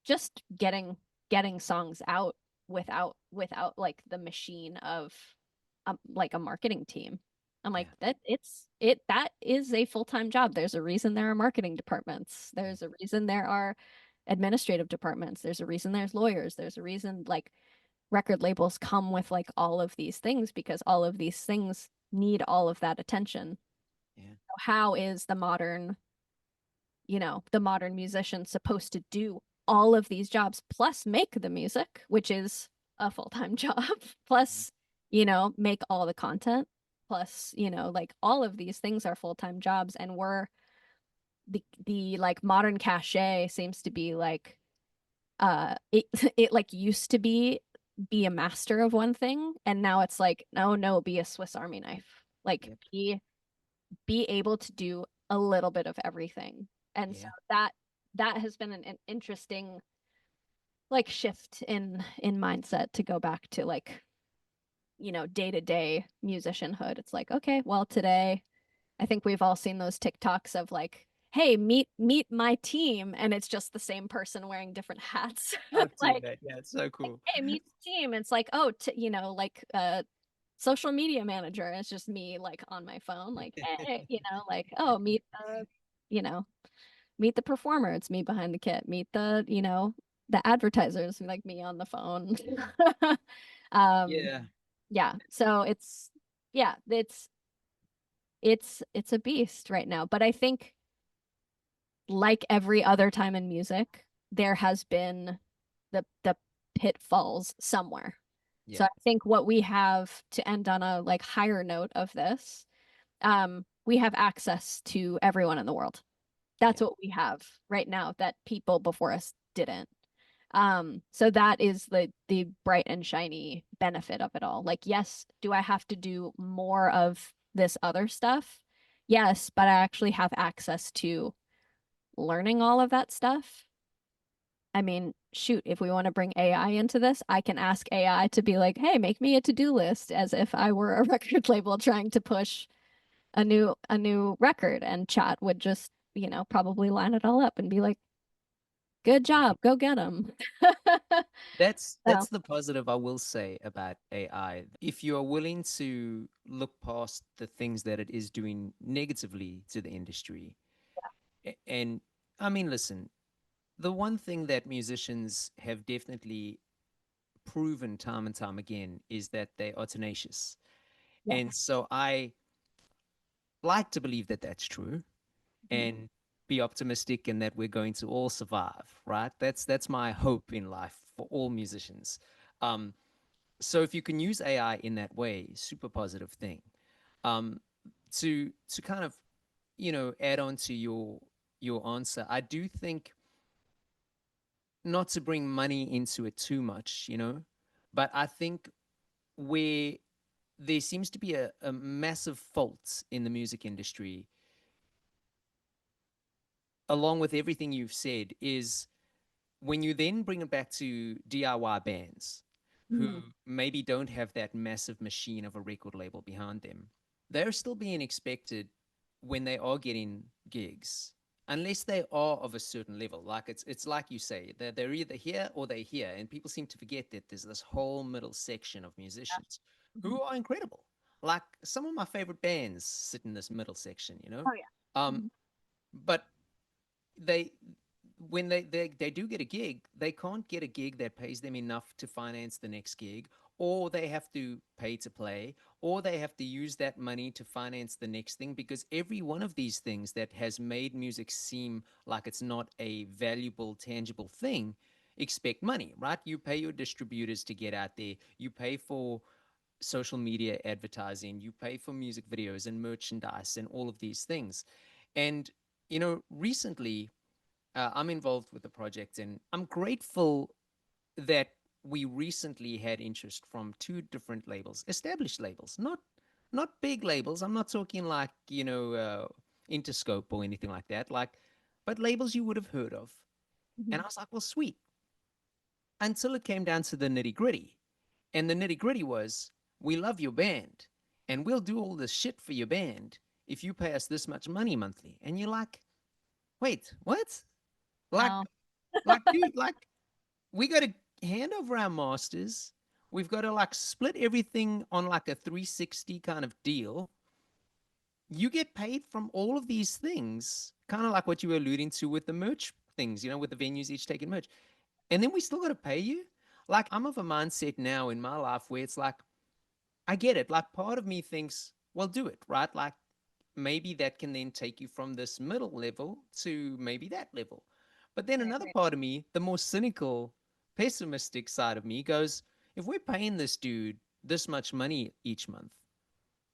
just getting songs out without like the machine of like a marketing team. I'm like, yeah, that is a full-time job. There's a reason there are marketing departments. yeah, There's a reason there are administrative departments. There's a reason there's lawyers. There's a reason like record labels come with like all of these things, because all of these things need all of that attention. yeah, How is the modern musician supposed to do all of these jobs plus make the music, which is a full-time job, yeah, plus, make all the content, plus, like all of these things are full-time jobs, and the like modern cachet seems to be like it it like used to be a master of one thing, and now it's like, no, no, be a Swiss Army knife. Like, yep, be able to do a little bit of everything. And so yeah, that has been an interesting like shift in mindset, to go back to like, day-to-day musicianhood. It's like, okay, well, today I think we've all seen those TikToks of like, hey, meet my team, and it's just the same person wearing different hats. I've seen Like, that. Yeah, it's so cool. hey, meet the team. It's like, oh, like social media manager. It's just me like on my phone, like, hey, like, oh, you know, meet the performer. It's me behind the kit. Meet the advertisers, like me on the phone. um, Yeah, yeah. So yeah, it's a beast right now. But I think, like every other time in music, there has been the pitfalls somewhere. So yeah, I think what we have, to end on a like higher note of this, we have access to everyone in the world. That's yeah, what we have right now that people before us didn't. So that is the bright and shiny benefit of it all. Like, yes, do I have to do more of this other stuff? Yes, but I actually have access to learning all of that stuff. I mean, shoot, if we want to bring AI into this, I can ask AI to be like, "Hey, make me a to-do list," as if I were a record label trying to push a new record, and chat would just, probably line it all up and be like, "Good yeah. job, go get them." That's So, the positive I will say about AI. If you are willing to look past the things that it is doing negatively to the industry, and I mean, listen, the one thing that musicians have definitely proven time and time again is that they are tenacious. Yeah. And so I like to believe that that's true Mhm. and be optimistic and that we're going to all survive, right? That's my hope in life for all musicians. Um, so if you can use AI in that way, super positive thing. Um, to kind of add on to your answer, I do think not to bring money into it too much, but I think where there seems to be a massive fault in the music industry, along with everything you've said, is when you then bring it back to DIY bands who Mhm. maybe don't have that massive machine of a record label behind them, they're still being expected when they are getting gigs, unless they are of a certain level. Like it's like you say, they're either here or they're here. And people seem to forget that there's this whole middle section of musicians Mhm. who are incredible. Like some of my favorite bands sit in this middle section. Oh yeah. Um, Mhm. but they when they do get a gig, they can't get a gig that pays them enough to finance the next gig, or they have to pay to play, or they have to use that money to finance the next thing, because every one of these things that has made music seem like it's not a valuable, tangible thing expect money, right? You pay your distributors to get out there, you pay for social media advertising, you pay for music videos and merchandise and all of these things. And recently I'm involved with the project, and I'm grateful that we recently had interest from two different labels, established labels, not big labels. I'm not talking like Interscope or anything like that, but labels you would have heard of. And Mhm. I was like, well, sweet. Until it came down to the nitty gritty, and the nitty gritty was, we love your band, and we'll do all this shit for your band if you pay us this much money monthly. And you're like, wait, what? Like, No. dude, we got to hand over our masters. We've got to like split everything on like a 360 kind of deal. You get paid from all of these things, kind of like what you were alluding to with the merch things, with the venues each taking merch. And then we still got to pay you. Like, I'm of a mindset now in my life where it's like, I get it. Like, part of me thinks, well, do it, right? Like, maybe that can then take you from this middle level to maybe that level. But then Right, another right. part of me, the more cynical, pessimistic side of me goes, if we're paying this dude this much money each month,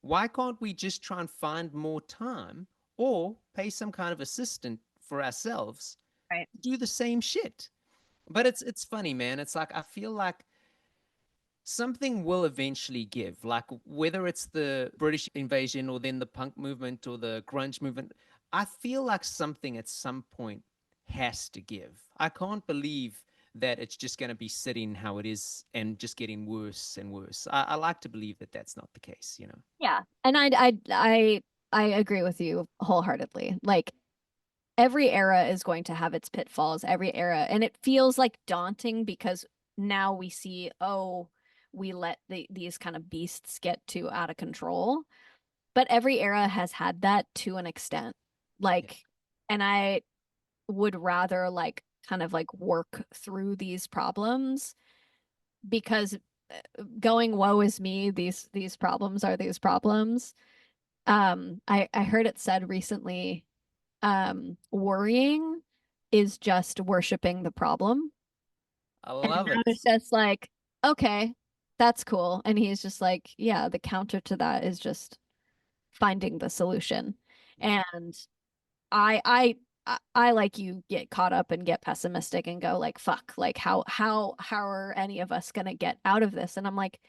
why can't we just try and find more time or pay some kind of assistant for ourselves Right. to do the same shit? But it's funny, man. It's like I feel like something will eventually give, like whether it's the British invasion or then the punk movement or the grunge movement. I feel like something at some point has to give. I can't believe that it's just going to be sitting how it is and just getting worse and worse. I like to believe that that's not the case. Yeah. And I agree with you wholeheartedly. Like every era is going to have its pitfalls, every era, and it feels like daunting because now we see, oh, we let these kind of beasts get too out of control. But every era has had that to an extent. Yeah, Like, and I would rather like kind of like work through these problems because going woe is me, these problems are these problems. I heard it said recently, worrying is just worshiping the problem. I And love I was it. just like, okay, that's cool. And he's just like, yeah, the counter to that is just finding the solution. Yeah, And I I I like you get caught up and get pessimistic and go like fuck, like how are any of us gonna get out of this? And I'm like,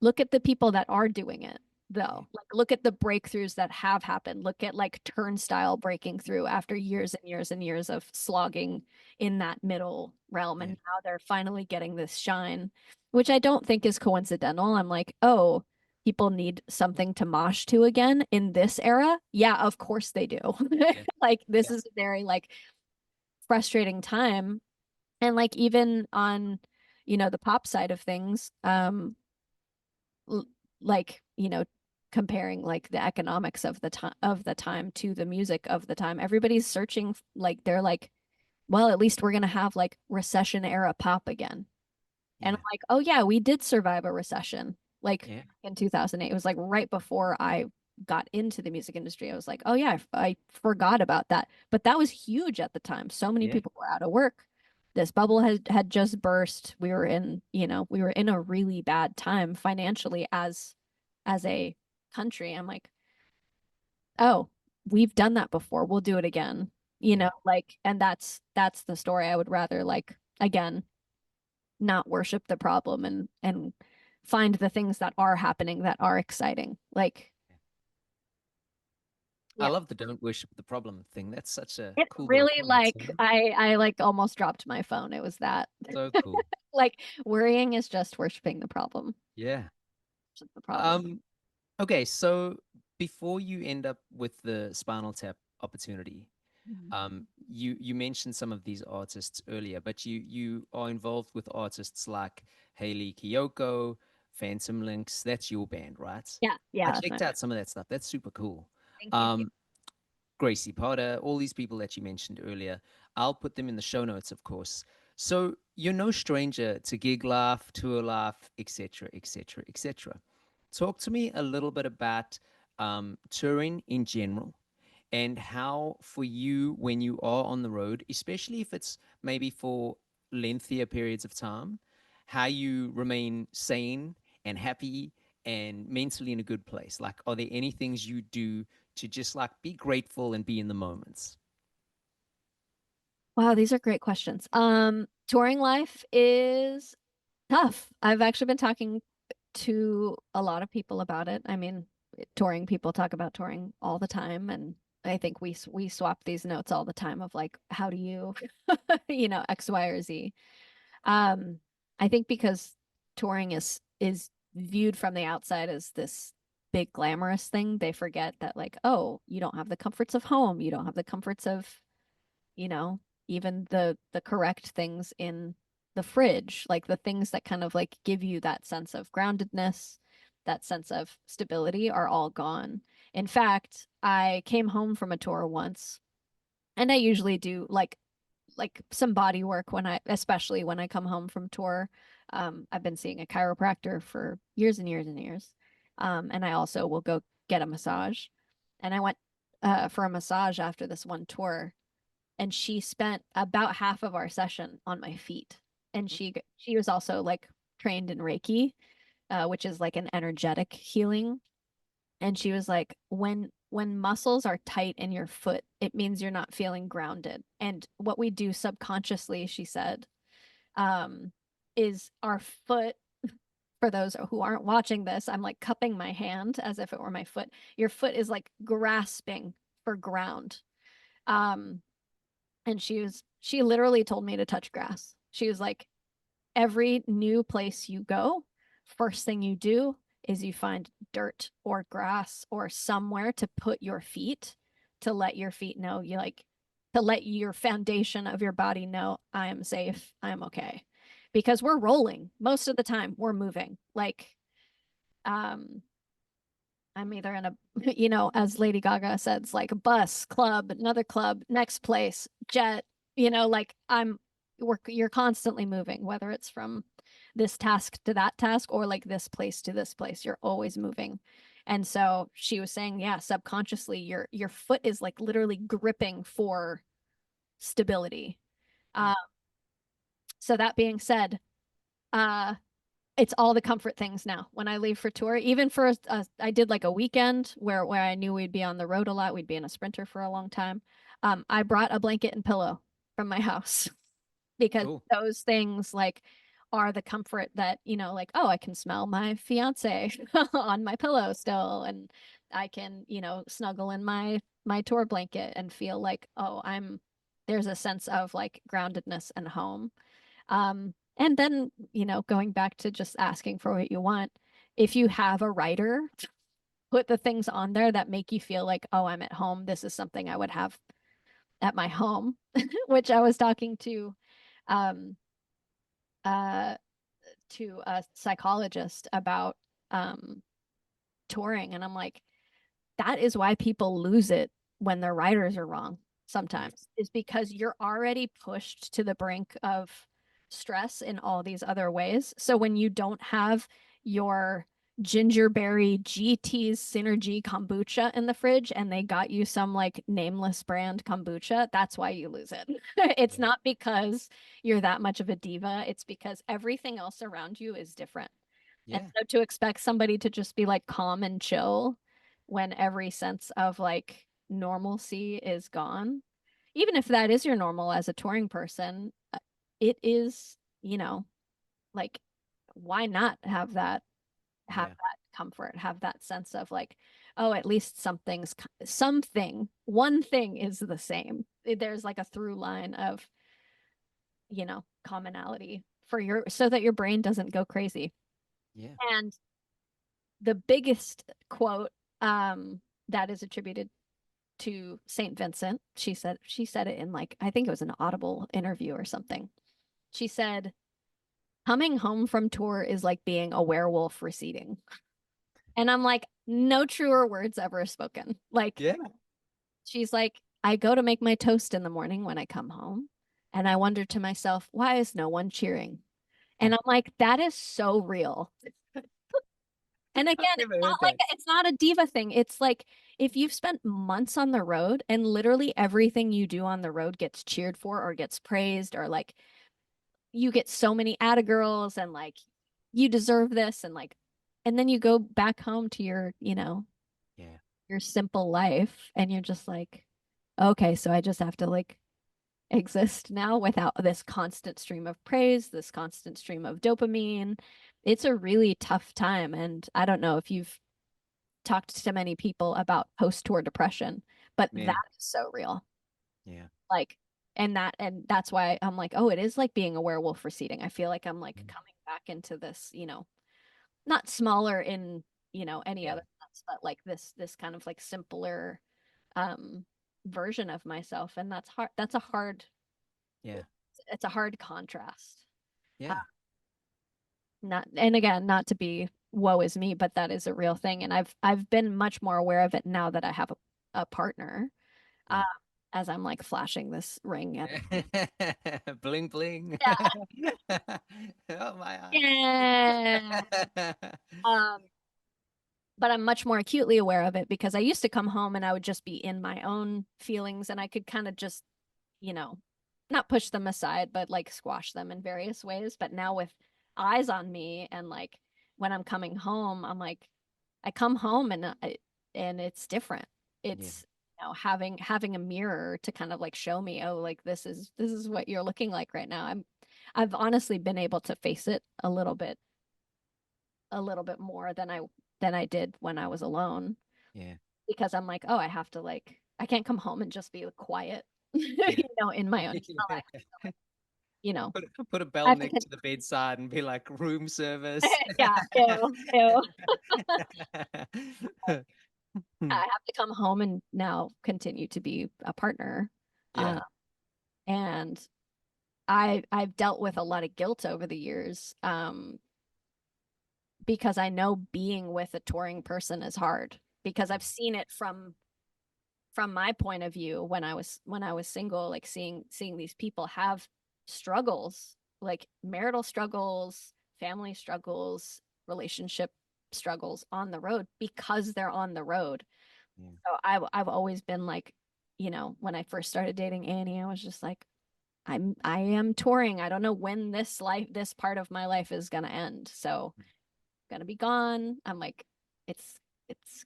look at the people that are doing it yeah, though. Like look at the breakthroughs that have happened. Look at like Turnstile breaking through after years and years and years of slogging in that middle realm. yeah, And now they're finally getting this shine, which I don't think is coincidental. I'm like, oh, people need something to mosh to again in this era? Yeah, of course they do. yeah, Like this yeah, is a very like frustrating time. And like even on, the pop side of things, l like, comparing like the economics of the time to the music of the time, everybody's searching like they're like, well, at least we're gonna have like recession era pop again. And Yeah. I'm like, oh yeah, we did survive a recession. Like Yeah. in 2008. It was like right before I got into the music industry. I was like, oh yeah, I forgot about that. But that was huge at the time. So many Yeah. people were out of work. This bubble had just burst. We were in, we were in a really bad time financially as a country. I'm like, oh, we've done that before. We'll do it again. Yeah. Like, and that's the story. I would rather like again not worship the problem and find the things that are happening that are exciting. Like, I yeah. love the don't worship the problem thing. That's such a It cool little really quote. like I like almost dropped my phone. It was that So cool. like worrying is just worshiping the problem. Yeah. Worship the problem. Um, okay, so before you end up with the Spinal Tap opportunity, Mhm. you mentioned some of these artists earlier, but you are involved with artists like Haley Kiyoko, Phantom Links. That's your band, right? Yeah, I yeah, that's my checked bad. out some of that stuff. That's super cool. Thank you. Um, Gracie Potter, all these people that you mentioned earlier. I'll put them in the show notes, of course. So you're no stranger to gig life, tour life, etc., etc., etc. Talk to me a little bit about touring in general and how for you when you are on the road, especially if it's maybe for lengthier periods of time, how you remain sane and happy and mentally in a good place. Like, are there any things you do to just like be grateful and be in the moments? Wow, these are great questions. Touring life is tough. I've actually been talking to a lot of people about it. I mean, touring people talk about touring all the time, and I think we swap these notes all the time of like, how do you, X, Y, or Z. Um, I think because touring is viewed from the outside as this big glamorous thing, they forget that like, oh, you don't have the comforts of home, you don't have the comforts of you know, even the correct things in the fridge, like the things that kind of like give you that sense of groundedness, that sense of stability are all gone. In fact, I came home from a tour once, and I usually do like some body work when especially when I come home from tour. I've been seeing a chiropractor for years and years and years. And I also will go get a massage. And I went for a massage after this one tour, and she spent about half of our session on my feet. And she was also like trained in Reiki, which is like an energetic healing. And she was like, when muscles are tight in your foot, it means you're not feeling grounded. And what we do subconsciously, she said, um, is our foot. For those who aren't watching this, I'm like cupping my hand as if it were my foot. Your foot is like grasping for ground. Um, and she literally told me to touch grass. She was like, every new place you go, first thing you do is you find dirt or grass or somewhere to put your feet, to let your feet know, you like to let your foundation of your body know, I am safe, I am okay. Because we're rolling most of the time, we're moving. Like um I'm either in a, as Lady Gaga says, like a bus, club, another club, next place, jet, like you're constantly moving, whether it's from this task to that task or like this place to this place, you're always moving. And so she was saying, yeah, subconsciously your foot is like literally gripping for stability. Mm. Uh, so that being said, uh, it's all the comfort things now when I leave for tour. Even for I did like a weekend where I knew we'd be on the road a lot. We'd be in a Sprinter for a long time. I brought a blanket and pillow from my house because Cool. those things like are the comfort that, like, oh, I can smell my fiance on my pillow still, and I can, snuggle in my tour blanket and feel like, oh, there's a sense of like groundedness and home. And then, going back to just asking for what you want, if you have a writer, put the things on there that make you feel like, oh, I'm at home. This is something I would have at my home, which I was talking um uh to a psychologist about um touring, and I'm like, that is why people lose it when their writers are wrong Yeah. sometimes, is because you're already pushed to the brink of stress in all these other ways. So when you don't have your gingerberry GT's Synergy kombucha in the fridge and they got you some like nameless brand kombucha, that's why you lose it. It's Yeah. not because you're that much of a diva, it's because everything else around you is different. And Yeah. so to expect somebody to just be like calm and chill when every sense of like normalcy is gone, even if that is your normal as a touring person, it is, like why not have Yeah. that comfort, have that sense of like, oh, at least one thing is the same. There's like a through line of, commonality for your so that your brain doesn't go crazy. Yeah. And the biggest quote that is attributed to Saint Vincent, she said it in like I think it was an Audible interview or something. She said, "Coming home from tour is like being a werewolf receding." And I'm like, no truer words ever spoken. Like, Yeah. she's like, I go to make my toast in the morning when I come home, and I wonder to myself, why is no one cheering? And I'm like, that is so real. And I've again, never heard that. it's not a diva thing. It's like if you've spent months on the road and literally everything you do on the road gets cheered for or gets praised, or like you get so many atta girls and like you deserve this, and like, and then you go back home to Yeah. your simple life and you're just like, okay, so I just have to like exist now without this constant stream of praise, this constant stream of dopamine. It's a really tough time. And I don't know if you've talked to many people about post-tour depression, but that Yeah. is so real. Yeah. Like, and that's why I'm like, oh, it is like being a werewolf receding. I feel like I'm like Mm. coming back into this, not smaller in, any Yeah. other sense, but like this kind of like simpler um version of myself. And that's hard. Yeah. It's a hard contrast. Uh, Yeah. not and again, not to be woe is me, but that is a real thing. And I've been much more aware of it now that I have a partner. Uh, Yeah. as I'm like flashing this ring at Bling bling. yeah. Oh my Yeah. eyes. Um, but I'm much more acutely aware of it because I used to come home and I would just be in my own feelings and I could kind of just, you know, not push them aside, but like squash them in various ways. But now with eyes on me and like when I'm coming home, I'm like, I come home and it's different. Yeah. It's having a mirror to kind of like show me, oh, like this is what you're looking like right now. I've honestly been able to face it a little bit more than I did when I was alone Yeah. because I'm like, oh, I have to like I can't come home and just be quiet, Yeah. in my own intellect. You know, Put a I bell have to, next to the bedside and be like room service. yeah, ew, ew. I have to come home and now continue to be a partner. Yeah. Uh, and I've dealt with a lot of guilt over the years, because I know being with a touring person is hard because I've seen it from my point of view when I was single, like seeing these people have struggles, like marital struggles, family struggles, relationship struggles on the road because they're on the road. Yeah. So I've always been like, when I first started dating Annie, I was just like, I am touring. I don't know when this part of my life is gonna end. So gonna be gone. I'm like, it's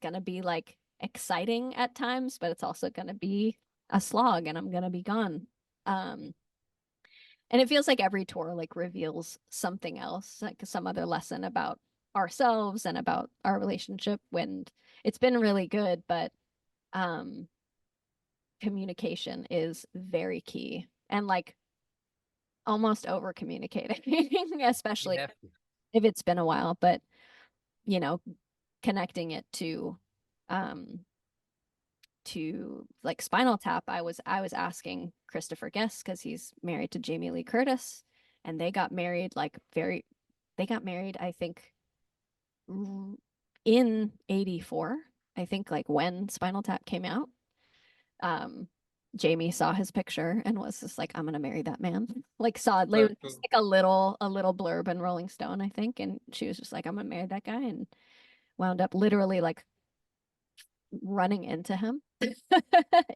gonna be like exciting at times, but it's also gonna be a slog and I'm gonna be gone. Um, and it feels like every tour like reveals something else, like some other lesson about ourselves and about our relationship when it's been really good, but um communication is very key and like almost over communicating, You especially have to. if it's been a while, but you know, connecting it um to like Spinal Tap, I was asking Christopher Guest because he's married to Jamie Lee Curtis, and they got married, I think, in '84. I think like when Spinal Tap came out. Um, Jamie saw his picture and was just like, I'm gonna marry that man. Like saw it So like just cool. like a little blurb in Rolling Stone, I think, and she was just like, I'm gonna marry that guy, and wound up literally like running into him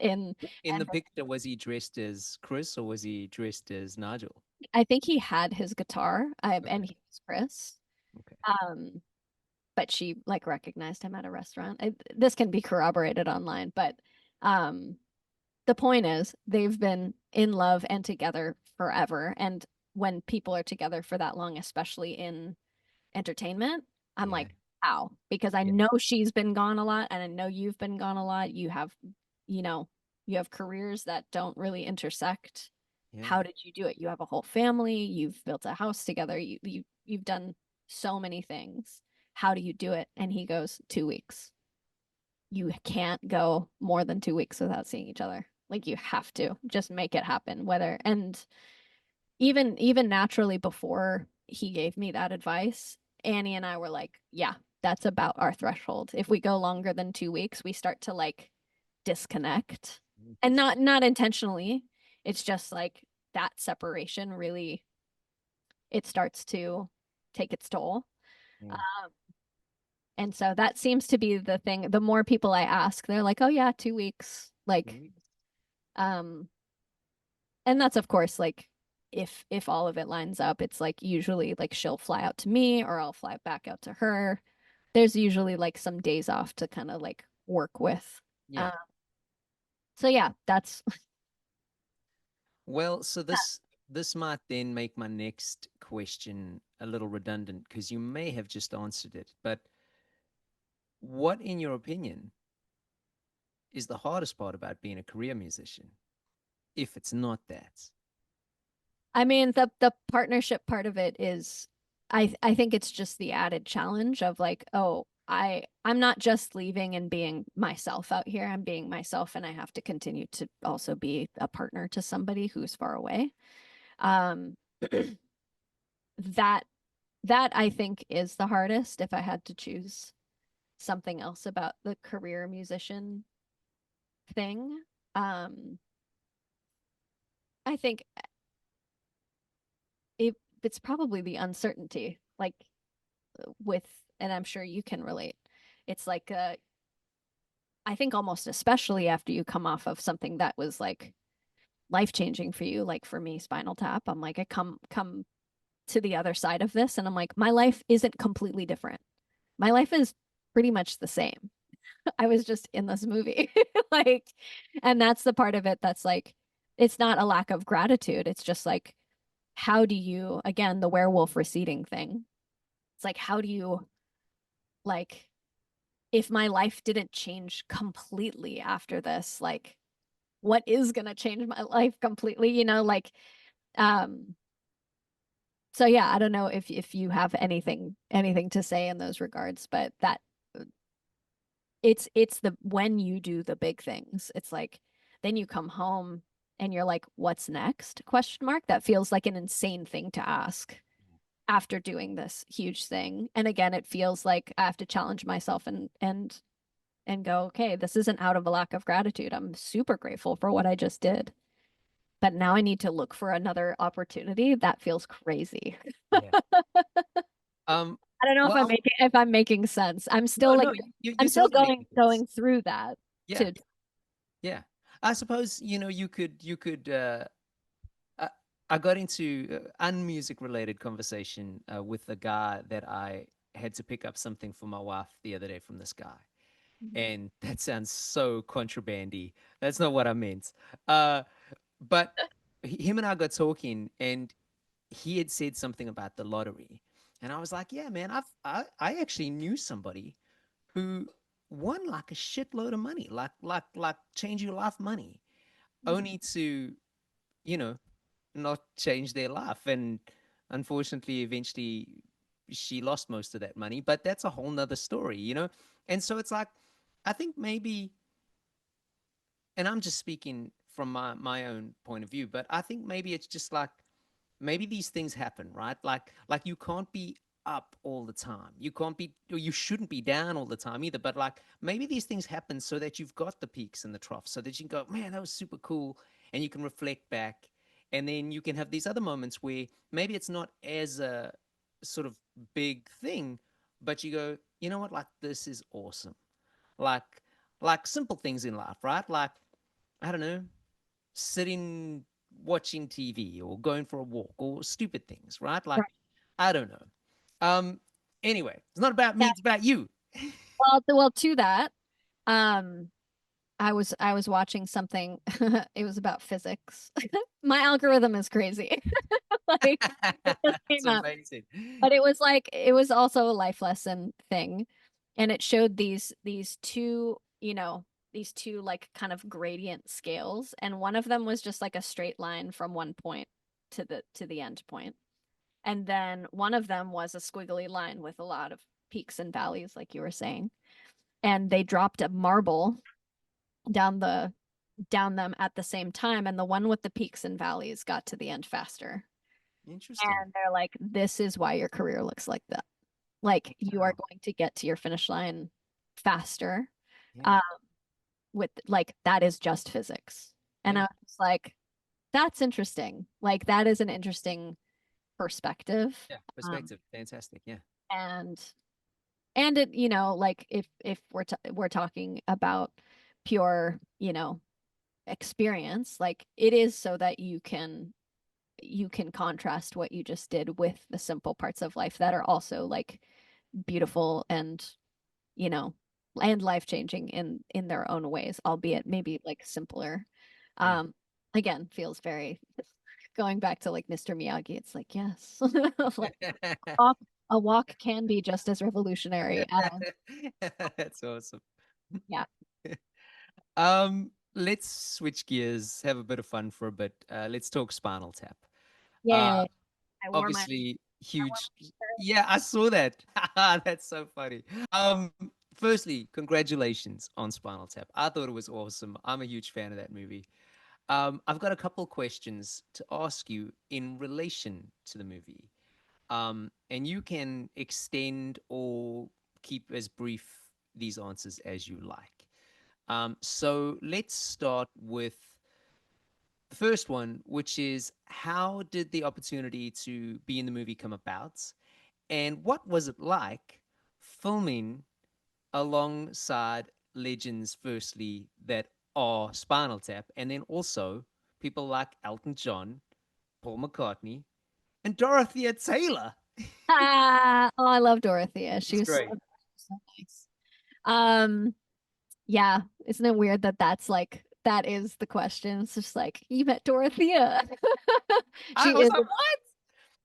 in In at the his, picture, was he dressed as Chris or was he dressed as Nigel? I think he had his guitar, and Okay. he was Chris. Okay. Um, but she like recognized him at a restaurant. This can be corroborated online, but um the point is they've been in love and together forever. And when people are together for that long, especially in entertainment, I'm Yeah. like, how? Because I Yeah. know she's been gone a lot and I know you've been gone a lot. You know, you have careers that don't really intersect. Yeah. How did you do it? You have a whole family, you've built a house together, you've done so many things. How do you do it? And he goes, 2 weeks. You can't go more than 2 weeks without seeing each other. Like you have to just make it happen. Whether and even naturally before he gave me that advice, Annie and I were like, yeah, that's about our threshold. If we go longer than 2 weeks, we start to like disconnect. And not intentionally. It's just like that separation really it starts to take its toll. Yeah. Um, and so that seems to be the thing. The more people I ask, they're like, "Oh yeah, 2 weeks." Like, Mhm. um, and that's of course like if all of it lines up, it's like usually like she'll fly out to me or I'll fly back out to her. There's usually like some days off to kind of like work with. Yeah. Uh, so yeah, that's Well, so this might then make my next question a little redundant because you may have just answered it. But what, in your opinion, is the hardest part about being a career musician? If it's not that. I mean the partnership part of it is I think it's just the added challenge of like, oh, I'm not just leaving and being myself out here. I'm being myself and I have to continue to also be a partner to somebody who's far away. Um that that I think is the hardest if I had to choose something else about the career musician thing. Um I think it, it's probably the uncertainty. Like with and I'm sure you can relate. It's like I think almost especially after you come off of something that was like life-changing for you, like for me Spinal Tap. I'm like I come to the other side of this and I'm like my life isn't completely different. My life is pretty much the same. I was just in this movie. Like and that's the part of it that's like it's not a lack of gratitude. It's just like how do you again the werewolf receding thing. It's like how do you like if my life didn't change completely after this, like what is going to change my life completely, like um so yeah, I don't know if you have anything to say in those regards, but that it's the when you do the big things, it's like then you come home and you're like what's next question mark that feels like an insane thing to ask after doing this huge thing. And again, it feels like I have to challenge myself and go, okay, this isn't out of a lack of gratitude. I'm super grateful for what I just did. But now I need to look for another opportunity. That feels crazy. Yeah. Um, I don't know well, if I'm making sense. no, no, I'm you're still totally making sense. going through that Yeah. to Yeah. I suppose, I, I got into unmusic related conversation with a guy that I had to pick up something for my wife the other day from this guy. And that sounds so contrabandy. That's not what I meant. Uh, but him and I got talking, and he had said something about the lottery, and I was like, "Yeah, man, I actually knew somebody who won like a shitload of money, like change your life money, only to you know not change their life, and unfortunately, eventually, she lost most of that money. But that's a whole nother story. And so it's like, I think maybe, and I'm just speaking from my own point of view, but I think maybe it's just like maybe these things happen, right? Like you can't be up all the time. You can't be, or you shouldn't be down all the time either. But like maybe these things happen so that you've got the peaks and the troughs, so that you can go, man, that was super cool, and you can reflect back, and then you can have these other moments where maybe it's not as a sort of big thing, but you go, you know what, like this is awesome, like simple things in life, right? Like I don't know, sitting watching TV or going for a walk or stupid things, right? Like, Right. I don't know. Um, anyway, it's not about me, Yeah. it's about you. Well, to that, um, I was watching something. It was about physics. My algorithm is crazy. Like it just That's came up. amazing. But it was like it was also a life lesson thing. And it showed these two, these two like kind of gradient scales. And one of them was just like a straight line from one point to the end point. And then one of them was a squiggly line with a lot of peaks and valleys, like you were saying. And they dropped a marble down down them at the same time, and the one with the peaks and valleys got to the end faster. Interesting. And they're like, this is why your career looks like that. Like you are Wow. going to get to your finish line faster. Yeah. Um, with like that is just physics. And I Yeah. was like, that's interesting. Like that is an interesting perspective. Yeah. Um, Perspective. Fantastic. Yeah. and and it, like if we're talking about pure, experience, like it is so that you can contrast what you just did with the simple parts of life that are also like beautiful and you know and life changing in their own ways, albeit maybe like simpler. Yeah. um Again, feels very going back to like Mr. Miyagi. It's like, yes. Like walk, a walk can be just as revolutionary as, That's awesome. yeah. Let's switch gears, have a bit of fun for a bit. Let's talk Spinal Tap. Uh, Yay. I wore my obviously I wore huge. my shirt. Yeah, I saw that. That's so funny. Firstly, congratulations on Spinal Tap. I thought it was awesome. I'm a huge fan of that movie. I've got a couple questions to ask you in relation to the movie. And you can extend or keep as brief these answers as you like. So let's start with the first one, which is how did the opportunity to be in the movie come about? And what was it like filming alongside legends, firstly, that are Spinal Tap, and then also people like Elton John, Paul McCartney, and Dorothea Taylor? Oh, I love Dorothea. She It's was so, great. so nice. Um, yeah, isn't it weird that that's like that is the question? It's just like you met Dorothea. I She was is like, what?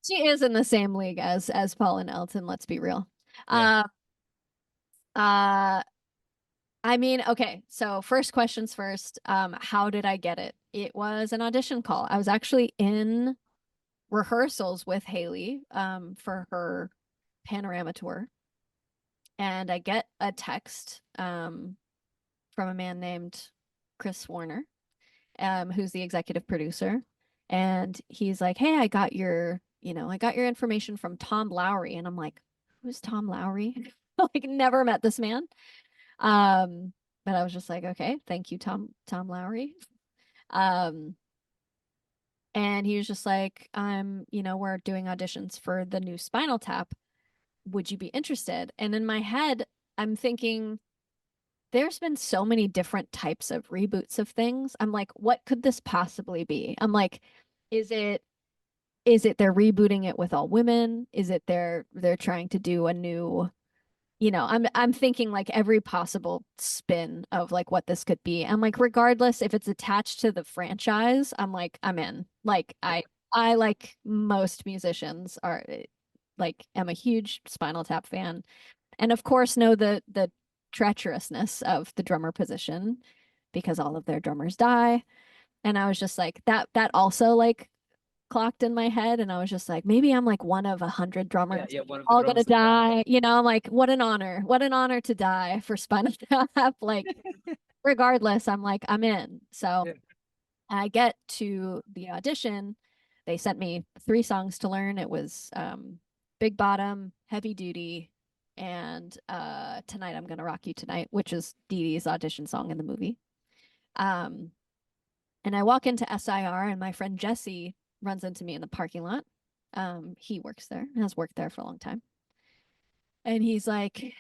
she is in the same league as Paul and Elton, let's be real. Yeah. Uh uh I mean, okay, so first questions first. How did I get it? It was an audition call. I was actually in rehearsals with Haley for her Panorama tour, and I get a text from a man named Chris Warner, who's the executive producer. And he's like, hey, I got your information from Tom Lowry. And I'm like, who's Tom Lowry? Like, never met this man. Um, but I was just like, okay, thank you, Tom Lowry. Um, and he was just like, we're doing auditions for the new Spinal Tap. Would you be interested? And in my head, I'm thinking, there's been so many different types of reboots of things. I'm like, what could this possibly be? I'm like, is it they're rebooting it with all women? Is it they're trying to do a new, I'm thinking like every possible spin of like what this could be. I'm like, regardless if it's attached to the franchise, I'm like, I'm in. Like Yeah. I like most musicians are like am a huge Spinal Tap fan, and of course know the treacherousness of the drummer position because all of their drummers die. And I was just like that also like clocked in my head, and I was just like, maybe I'm like one of 100 Yeah. drummers Yeah. One of the all gonna drummers that died. die. I'm like, what an honor to die for Spinal Tap. Like regardless, I'm like, I'm in. So Yeah. I get to the audition. They sent me 3 songs to learn. It was Big Bottom, Heavy Duty, and Tonight I'm Gonna Rock You Tonight, which is Dee Dee's audition song in the movie. Um, and I walk into SIR, and my friend Jesse runs into me in the parking lot. He works there, has worked there for a long time. And he's like,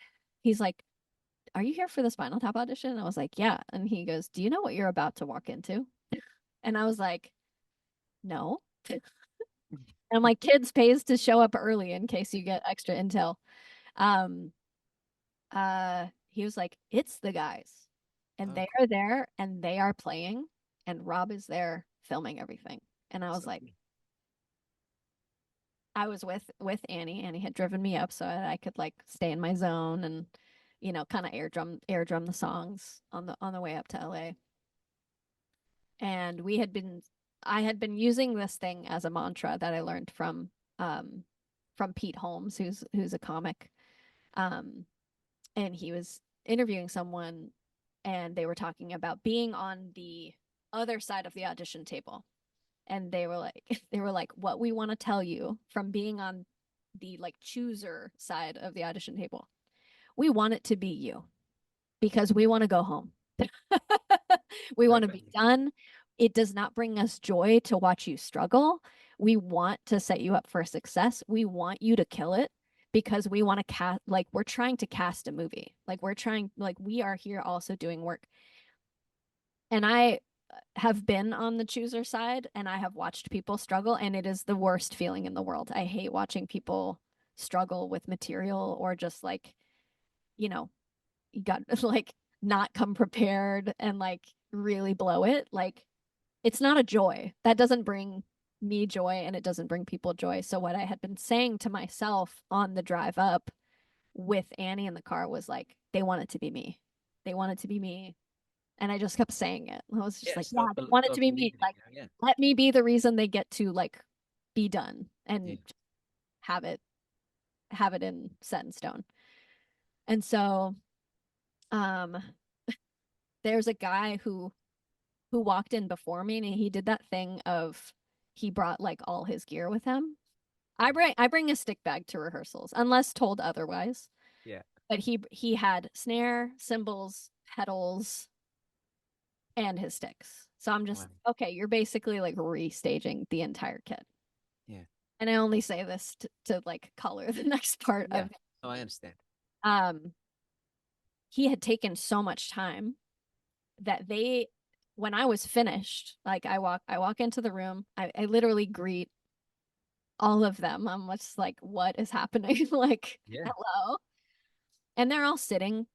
are you here for the Spinal Tap audition? And I was like, yeah. And he goes, do you know what you're about to walk into? And I was like, no. And I'm like, kids pays to show up early in case you get extra intel. Um, he was like, it's the guys. And Oh, they cool. are there and they are playing, and Rob is there filming everything. And I was So like, cool. I was with Annie. Annie had driven me up so that I could like stay in my zone and, kind of air drum the songs on the way up to LA. And I had been using this thing as a mantra that I learned um from Pete Holmes, who's a comic. Um and he was interviewing someone, and they were talking about being on the other side of the audition table. And they were like they were like, what we want to tell you from being on the like chooser side of the audition table, we want it to be you, because we want to go home. We want to be Perfect. done. It does not bring us joy to watch you struggle. We want to set you up for success. We want you to kill it, because we want to cast, like, we're trying to cast a movie. Like, we are here also doing work. And I have been on the chooser side, and I have watched people struggle, and it is the worst feeling in the world. I hate watching people struggle with material, or just like, you know, you got like not come prepared and like really blow it. Like, it's not a joy. That doesn't bring me joy, and it doesn't bring people joy. So what I had been saying to myself on the drive up with Annie in the car was like, they want it to be me. They want it to be me. And I just kept saying it. I was just Yeah. like, yeah, Start, they want it to start be me. believing it. Like, Yeah. let me be the reason they get to like be done Yeah. and have it in set in stone. And so um there's a guy who walked in before me, and he did that thing of, he brought like all his gear with him. I bring a stick bag to rehearsals unless told otherwise. Yeah. But he had snare, cymbals, pedals, and his sticks. So I'm Wow. just, okay, you're basically like restaging the entire kit. Yeah. And I only say this to like color the next part Yeah. of Oh, I understand. um he had taken so much time that when I was finished, like I walk into the room, I literally greet all of them. I'm just like, what is happening? Like, Yeah. hello. And they're all sitting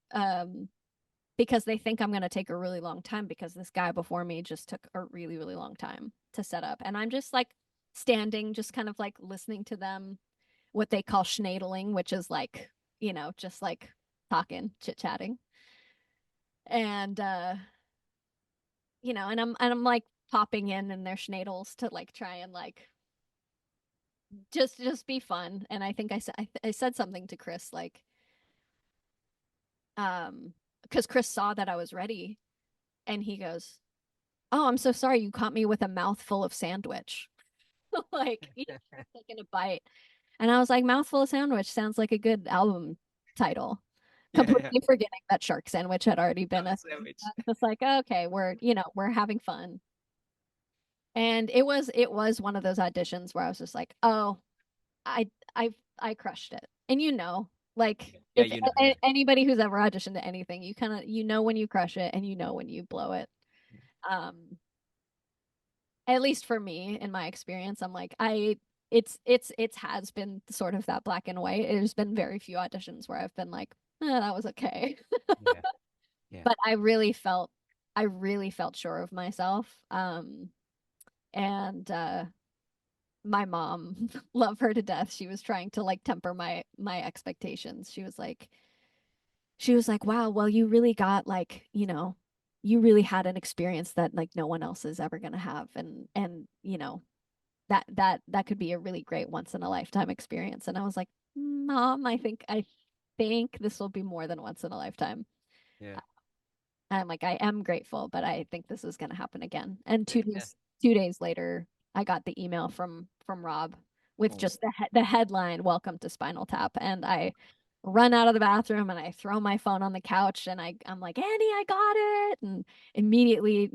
because they think I'm going to take a really long time, because this guy before me just took a really, really long time to set up. And I'm just like standing, just kind of like listening to them, what they call schnadeling, which is like, just like talking, chit-chatting. And and I'm like popping in their schnadels to like try and like just be fun. And I think I said something to Chris, like, because Chris saw that I was ready, and he goes, "Oh, I'm so sorry, you caught me with a mouthful of sandwich." Like, taking a bite. And I was like, "Mouthful of sandwich sounds like a good album title." Yeah. Yeah. Completely forgetting that shark sandwich had already been Love a thing. sandwich. It's like, okay, we're having fun. And it was one of those auditions where I was just like, "Oh, I I I crushed it." And like, Yeah. Yeah. if You know. Yeah. anybody who's ever auditioned to anything, you kind of when you crush it, and when you blow it. Yeah. Um, at least for me, in my experience, I'm like, it has been sort of that black and white. There's been very few auditions where I've been like, that was okay. Yeah. Yeah. But I really felt sure of myself. And my mom, love her to death, she was trying to like temper my expectations. She was like, wow, well, you really got like, you really had an experience that like no one else is ever going to have. And that could be a really great once in a lifetime experience. And I was like, mom, I think this will be more than once in a lifetime. Yeah. And I'm like, I am grateful, but I think this is going to happen again. And Yeah. Yeah. 2 days later, I got the email from Rob with Awesome. just the headline "Welcome to Spinal Tap," and I run out of the bathroom and I throw my phone on the couch and I'm like, Andy, I got it, and immediately,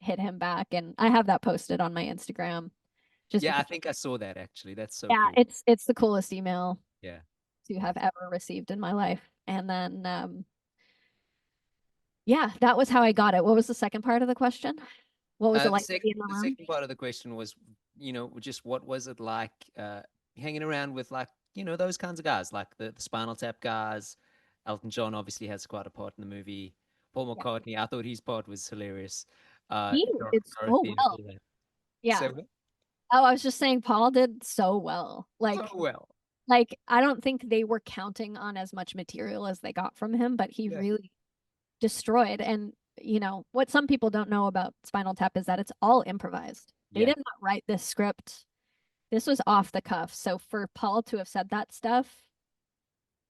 hit him back, and I have that posted on my Instagram just Yeah, I because, think I saw that actually. That's so yeah, cool. it's the coolest email Yeah. to have Nice. ever received in my life. And then yeah, that was how I got it. What was the second part of the question? What was it The like to be second in the the room? second part of the question was, just what was it like hanging around with like, those kinds of guys, like the Spinal Tap guys. Elton John obviously has quite a part in the movie. Paul Yeah. McCartney, I thought his part was hilarious. He did so Dorothy and well. all that. Yeah. So Oh, I was just saying Paul did so well. so well. Like I don't think they were counting on as much material as they got from him, but he Yeah. really destroyed. And what some people don't know about Spinal Tap is that it's all improvised. They Yeah. did not write this script. This was off the cuff. So for Paul to have said that stuff,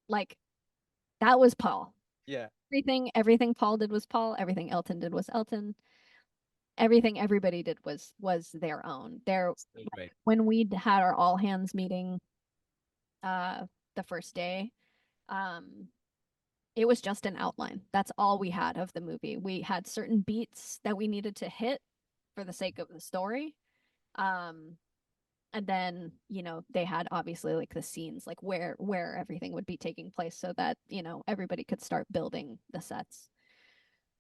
like that was Paul. Yeah. Everything Paul did was Paul. Everything Elton did was Elton. Everything everybody did was their own. So great. When we had our all hands meeting the first day, um it was just an outline. That's all we had of the movie. We had certain beats that we needed to hit for the sake of the story. Um, and then, they had obviously like the scenes, like where everything would be taking place so that, everybody could start building the sets.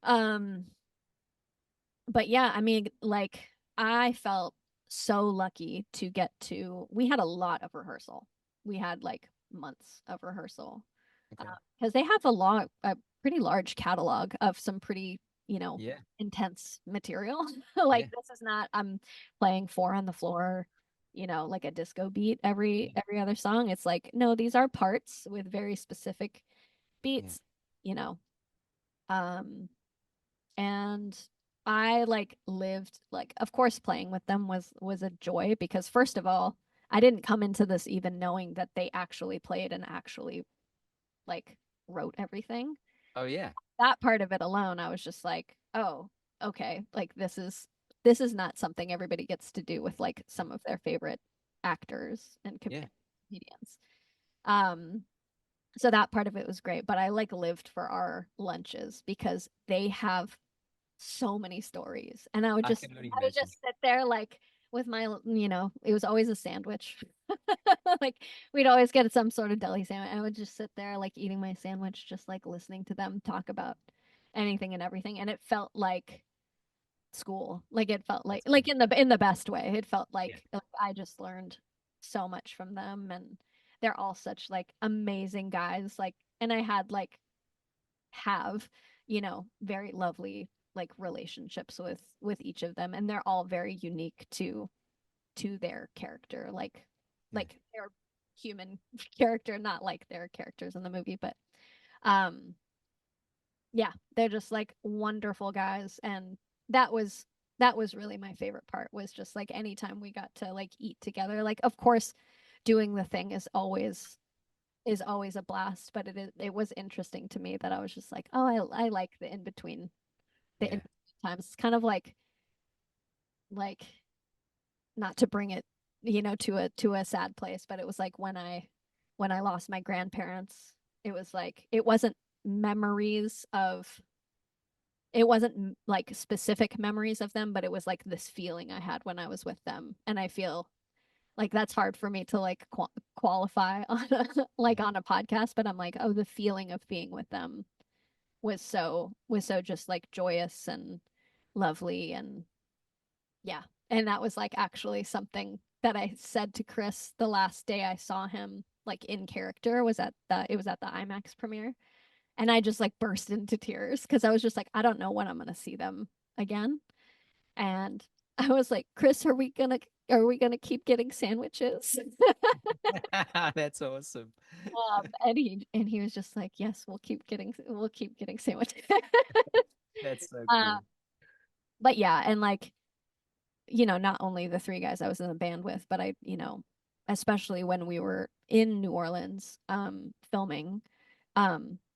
Um, but yeah, I mean, like I felt so lucky to get to we had a lot of rehearsal. We had like months of rehearsal Okay. because they have a pretty large catalog of some pretty, Yeah. intense material. Yeah. Like this is not I'm playing four on the floor, like a disco beat Yeah. every other song. It's like, no, these are parts with very specific Yeah. beats, you know. Um, and I like lived like of course playing with them was a joy because first of all, I didn't come into this even knowing that they actually played and actually like wrote everything. Oh yeah. That part of it alone, I was just like, oh, okay, like this is not something everybody gets to do with like some of their favorite actors and Yeah. comedians. Um, so that part of it was great, but I like lived for our lunches because they have so many stories. And I can only I would imagine. just sit there like with my, it was always a sandwich. Like we'd always get some sort of deli sandwich. I would just sit there like eating my sandwich, just like listening to them talk about anything and everything. And it felt like school. Like it felt That's like cool. in the best way. It felt Yeah. like I just learned so much from them, and they're all such like amazing guys. Like, and I had like have, very lovely like relationships with each of them, and they're all very unique to their character, Yeah. like their human character, not like their characters in the movie, but um yeah, they're just like wonderful guys, and that was that was really my favorite part was just like anytime we got to like eat together. Like of course doing the thing is always a blast, but it was interesting to me that I was just like, oh, I like the in Yeah. between times. It's kind of like not to bring it, to a sad place, but it was like when I lost my grandparents, it was like it wasn't like specific memories of them, but it was like this feeling I had when I was with them. And I feel like that's hard for me to like qualify on Yeah. on a podcast, but I'm like, oh, the feeling of being with them was so just like joyous and lovely, and yeah. And that was like actually something that I said to Chris the last day I saw him like in character was at the IMAX premiere, and I just like burst into tears because I was just like, I don't know when I'm gonna see them again. And I was like, Chris, are we gonna keep getting sandwiches? That's awesome. And he was just like, yes, we'll keep getting sandwiches. That's so uh, cool. but yeah, and like, not only the three guys I was in the band with, but especially when we were in New Orleans, filming,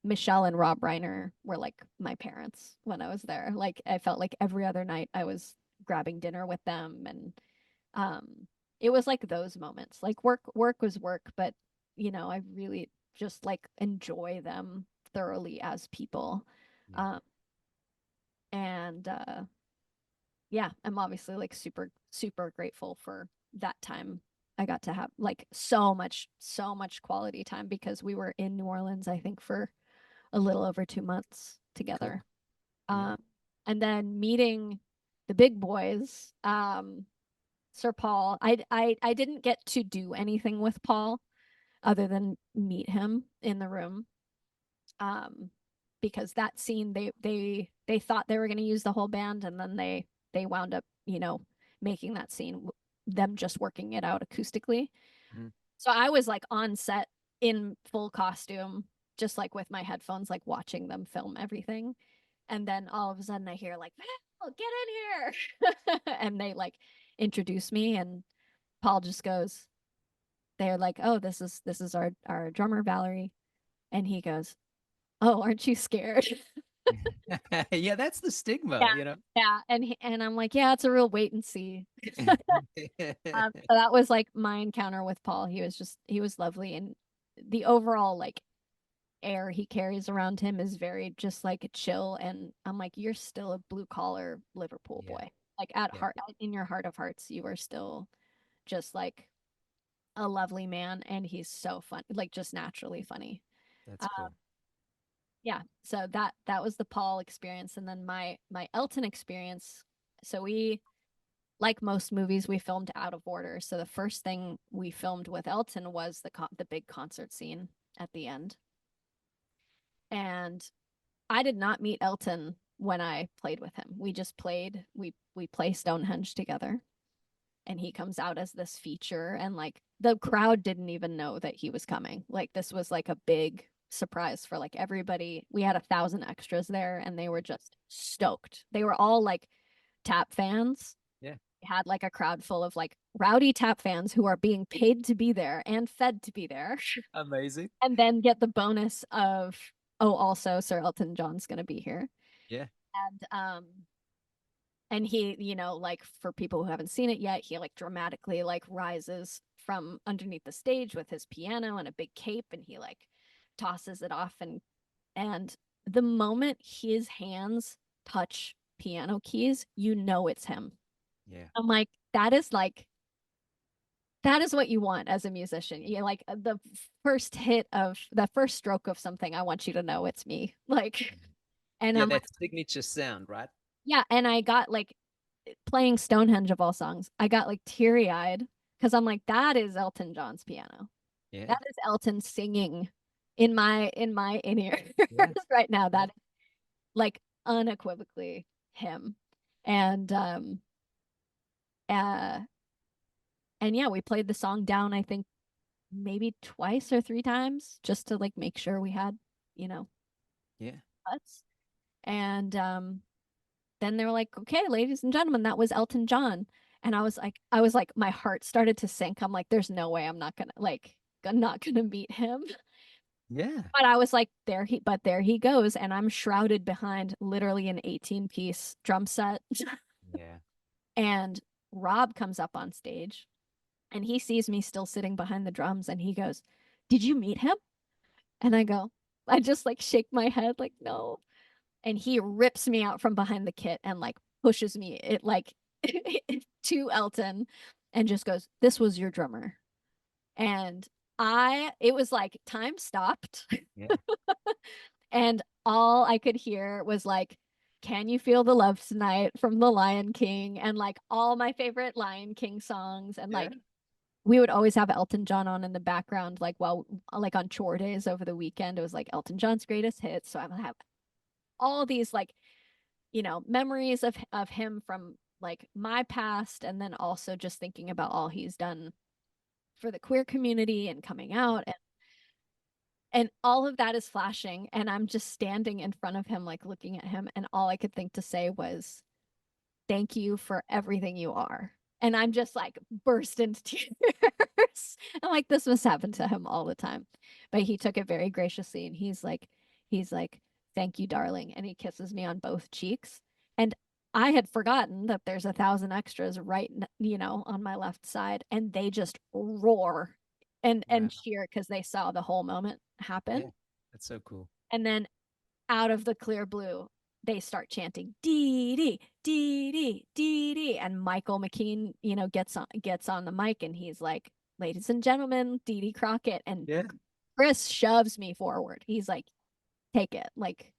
Michelle and Rob Reiner were like my parents when I was there. Like I felt like every other night I was grabbing dinner with them, and um it was like those moments. Like work was work, but I really just like enjoy them thoroughly as people. Yeah. Um and yeah, I'm obviously like super super grateful for that time. I got to have like so much quality time because we were in New Orleans, I think, for a little over 2 months Cool. together. Yeah. Um, and then meeting the big boys, Sir Paul. I didn't get to do anything with Paul other than meet him in the room. Um, because that scene they thought they were going to use the whole band, and then they wound up, making that scene them just working it out acoustically. Mhm. So I was like on set in full costume, just like with my headphones, like watching them film everything. And then all of a sudden I hear like, Val, get in here. And they like introduce me, and Paul just goes, they're like, oh, this is our drummer, Valerie. And he goes, oh, aren't you scared? Yeah, that's the Yeah. stigma, you know. Yeah. And I'm like, yeah, it's a real wait and see. So that was like my encounter with Paul. He was lovely. And the overall like air he carries around him is very just like chill. And I'm like, you're still a blue collar Liverpool Yeah, boy. Like at yeah, heart, in your heart of hearts, you are still just like a lovely man. And he's so fun, like just naturally funny. that's Uh, cool. yeah. So that was the Paul experience. And then my Elton experience. So we, like most movies, we filmed out of order. So the first thing we filmed with Elton was the big concert scene at the end. And I did not meet Elton when I played with him. We just played, we play Stonehenge together, and he comes out as this feature, and like the crowd didn't even know that he was coming. Like this was like a big surprise for like everybody. We had 1,000 extras there, and they were just stoked. They were all like Tap fans. Yeah, We had like a crowd full of like rowdy Tap fans who are being paid to be there and fed to be there, amazing. and then get the bonus of, oh, also Sir Elton John's gonna be here. Yeah, And he, like for people who haven't seen it yet, he like dramatically like rises from underneath the stage with his piano and a big cape, and he like tosses it off, and the moment his hands touch piano keys, it's him. yeah, I'm like, that is what you want as a musician. You like the first stroke of something, I want you to know it's me. Like, mhm. and Yeah, I'm like, that signature sound, right? yeah, and I got like playing Stonehenge of all songs, I got like teary eyed because I'm like, that is Elton John's piano. Yeah, That is Elton singing in my in ears yeah, right now. yeah, That is like unequivocally him. And uh and yeah, we played the song down, I think maybe twice or three times just to like make sure we had, you know, yeah, cuts. And then they were like, okay, ladies and gentlemen, that was Elton John. And I was like, my heart started to sink. I'm like, there's no way I'm not gonna meet him. yeah, But I was like, there he goes. And I'm shrouded behind literally an 18-piece drum set. yeah, And Rob comes up on stage, and he sees me still sitting behind the drums, and he goes, did you meet him? And I just like shake my head like, no. And he rips me out from behind the kit and like pushes me it like to Elton, and just goes, this was your drummer. And it was like time stopped. yeah, And all I could hear was like, can you feel the love tonight from the Lion King, and like all my favorite Lion King songs. And yeah, like we would always have Elton John on in the background, like while like on chore days over the weekend, it was like Elton John's greatest hits. So I would have all these like, memories of him from like my past, and then also just thinking about all he's done for the queer community and coming out, and all of that is flashing, and I'm just standing in front of him like looking at him, and all I could think to say was, thank you for everything you are. And I'm just like burst into tears. I'm like, this must happen to him all the time. But he took it very graciously, and he's like, thank you, darling. And he kisses me on both cheeks. And I had forgotten that there's 1,000 extras right, on my left side, and they just roar and Wow. cheer because they saw the whole moment happen. Yeah. That's so cool. And then out of the clear blue, they start chanting Didi, Didi, Didi, and Michael McKean, gets on the mic and he's like, "Ladies and gentlemen, Didi Crocket," and Yeah. Chris shoves me forward. He's like, "Take it." Like,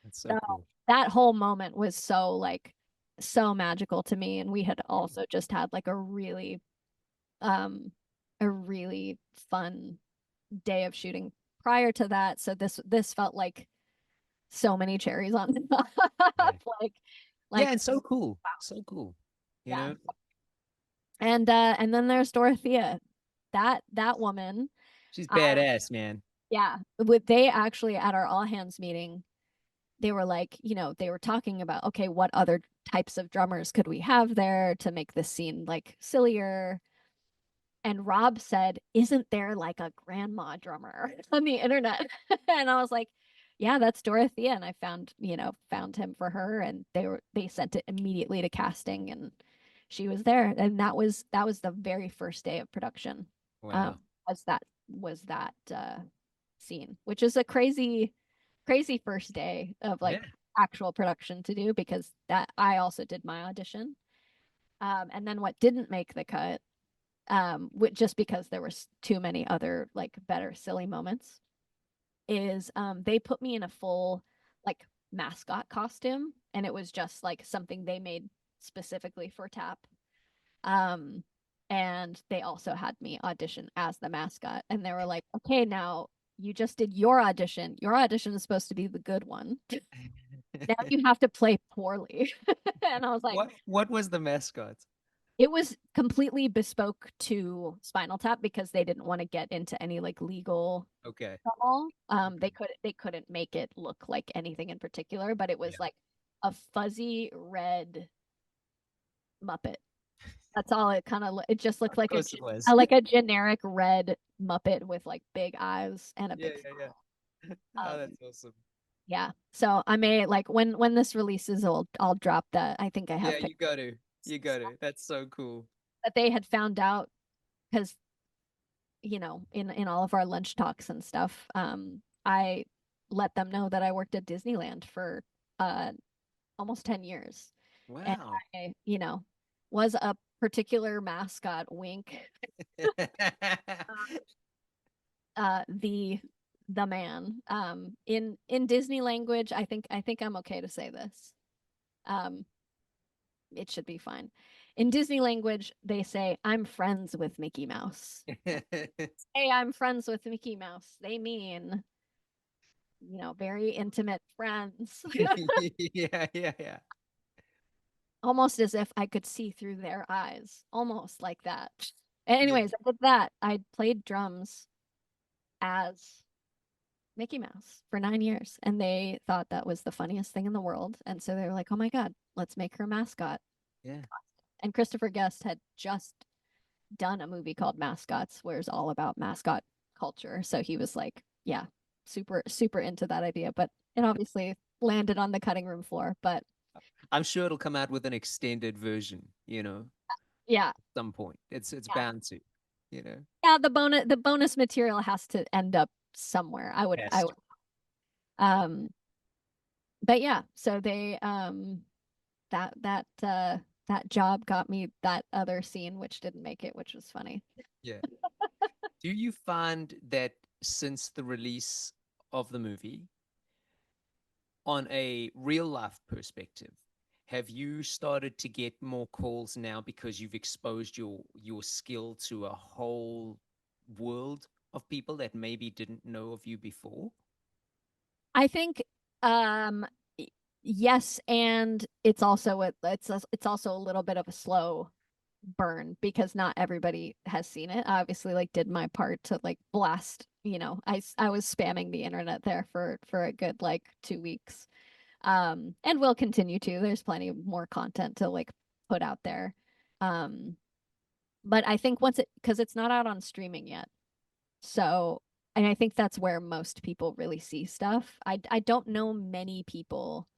That's so so cool. that whole moment was so magical to me, and we had also just had like um a really fun day of shooting prior to that. So this felt like so many cherries on top. Yeah. like Yeah, like and so cool. So cool. You yeah. know, And then there's Dorothea. That woman, she's I badass, man. yeah, would they actually at our all hands meeting, they were like, they were talking about, okay, what other types of drummers could we have there to make this scene like sillier? And Rob said, "Isn't there like a grandma drummer on the internet?" And I was like, "Yeah, that's Dorothea." And I found him for her, and they sent it immediately to casting, and she was there. And that was the very first day of production. Um, Wow. was that scene, which is a crazy, crazy first day of Yeah. like actual production to do, because that I also did my audition. And then what didn't make the cut, just because there was too many other like better silly moments, is they put me in a full like mascot costume, and it was just like something they made specifically for Tap. Um, and they also had me audition as the mascot, and they were like, "Okay, now you just did your audition. Your audition is supposed to be the good one. Now you have to play poorly." And I was like, What was the mascot? it was completely bespoke to Spinal Tap because they didn't want to get into any like legal Okay. trouble. They Okay. couldn't make it look like anything in particular, but it Yeah. was like a fuzzy red Muppet. That's all it kind of, it just looked Of like course it was. like a generic red Muppet with like big eyes and a Yeah, big yeah, smile. yeah. Oh, Um, that's awesome. yeah. So I may like when this releases, I'll drop that. I think I Yeah, have you pictures. got to. You got to. That's so cool. That they had found out because in all of our lunch talks and stuff, I let them know that I worked at Disneyland for uh almost 10 years. And Wow. I, was a particular mascot, Wink, the man. In Disney language, I think I'm okay to say this. Um, it should be fine. In Disney language, they say, "I'm friends with Mickey Mouse." Hey, I'm friends with Mickey Mouse. They mean, very intimate friends. Yeah, yeah, yeah. Almost as if I could see through their eyes, almost like that. Yeah. Anyways, I did that. I played drums as Mickey Mouse for 9 years, and they thought that was the funniest thing in the world. And so they were like, "Oh my God, let's make her mascot." Yeah. And Christopher Guest had just done a movie called Mascots, where it's all about mascot culture. So he was like, yeah, super, super into that idea. But it obviously landed on the cutting room floor. But I'm sure it'll come out with an extended version, yeah, at some point. It's yeah, bound to, you know. yeah. The bonus material has to end up somewhere. I Yes. would. Um, but yeah, so that job got me that other scene, which didn't make it, which was funny. Yeah. Do you find that since the release of the movie, on a real life perspective, have you started to get more calls now because you've exposed your skill to a whole world of people that maybe didn't know of you before? I think um yes, and it's also a little bit of a slow burn because not everybody has seen it. I obviously like did my part to like blast, I was spamming the internet there for a good like 2 weeks. And will continue to. There's plenty more content to like put out there. Um but I think once it because it's not out on streaming yet. So, and I think that's where most people really see stuff. I don't know many people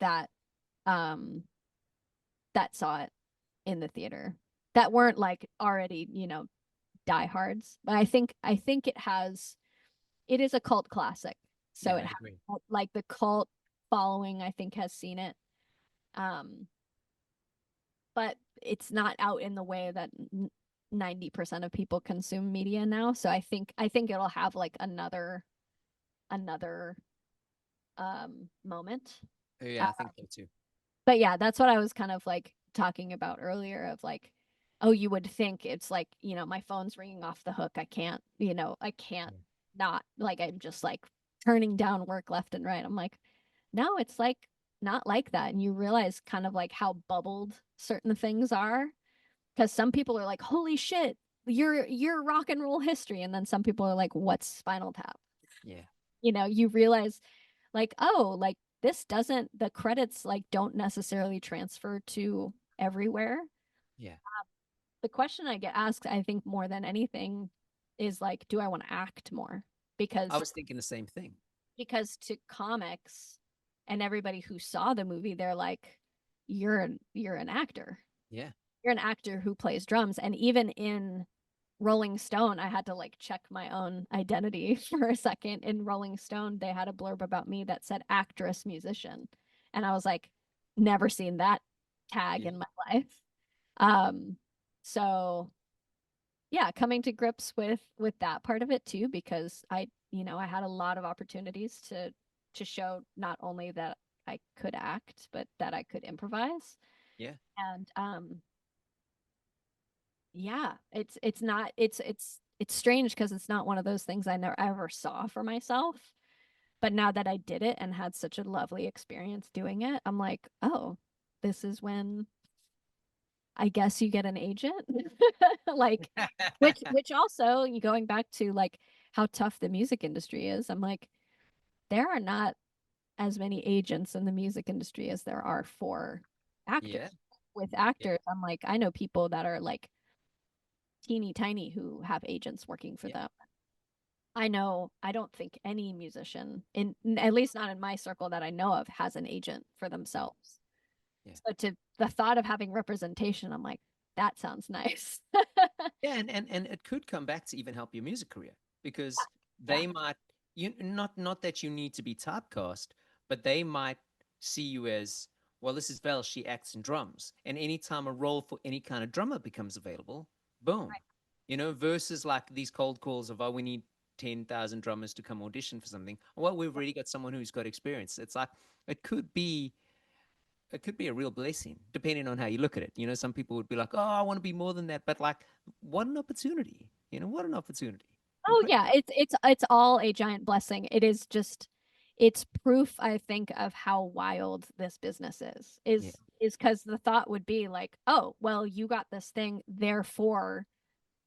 that um that saw it in the theater that weren't like already, diehards. But I think it is a cult classic. So Yeah, it I has agree. like the cult following, I think, has seen it. Um, but it's not out in the way that 90% of people consume media now. So I think it'll have like another moment. Oh, Uh, yeah, I think so too. but yeah, that's what I was kind of like talking about earlier of like, oh, you would think it's like, my phone's ringing off the hook. I can't Yeah. not like I'm just like turning down work left and right. I'm like, no, it's like not like that. And you realize kind of like how bubbled certain things are. Because some people are like, holy shit, you're rock and roll history. And then some people are like, what's Spinal Tap? Yeah. You realize like, oh, like this doesn't the credits like don't necessarily transfer to everywhere. Yeah. The question I get asked, I think more than anything, is like, do I want to act more? I Because was thinking the same thing. to comics and everybody who saw the movie, they're like, you're an actor. Yeah. You're an actor who plays drums. And even in Rolling Stone, I had to like check my own identity for a second. In Rolling Stone, they had a blurb about me that said actress musician. And I was like, never seen that tag Yeah. in my life. Um, so yeah, coming to grips with that part of it too, because I had a lot of opportunities to show not only that I could act, but that I could improvise. Yeah. And yeah, it's not it's strange because it's not one of those things I never ever saw for myself. But now that I did it and had such a lovely experience doing it, I'm like, oh, this is when I guess you get an agent. Like which also going back to like how tough the music industry is, I'm like, there are not as many agents in the music industry as there are for actors. Yeah. With Yeah. actors, I'm like, I know people that are like teeny tiny who have agents working for Yeah. them. I don't think any musician in at least not in my circle that I know of has an agent for Yeah. themselves. Yeah. So to the thought of having representation, I'm like, that sounds nice. Yeah, and it could come back to even help your music career because Yeah. they might not that you need to be typecast, but they might see you as, well, this is Val, she acts in drums. And anytime a role for any kind of drummer becomes available, boom. Versus like these cold calls of, oh, we need 10,000 drummers to come audition for something. Well, we've already got someone who's got experience. It's like it could be it could be a real blessing depending on how you look at it. Some people would be like, oh, I want to be more than that. But like, what an opportunity. What an opportunity. Oh Incredible. yeah, it's all a giant blessing. It is just it's proof, I think, of how wild this business is. Yeah. Is because the thought would be like, oh, well, you got this thing, therefore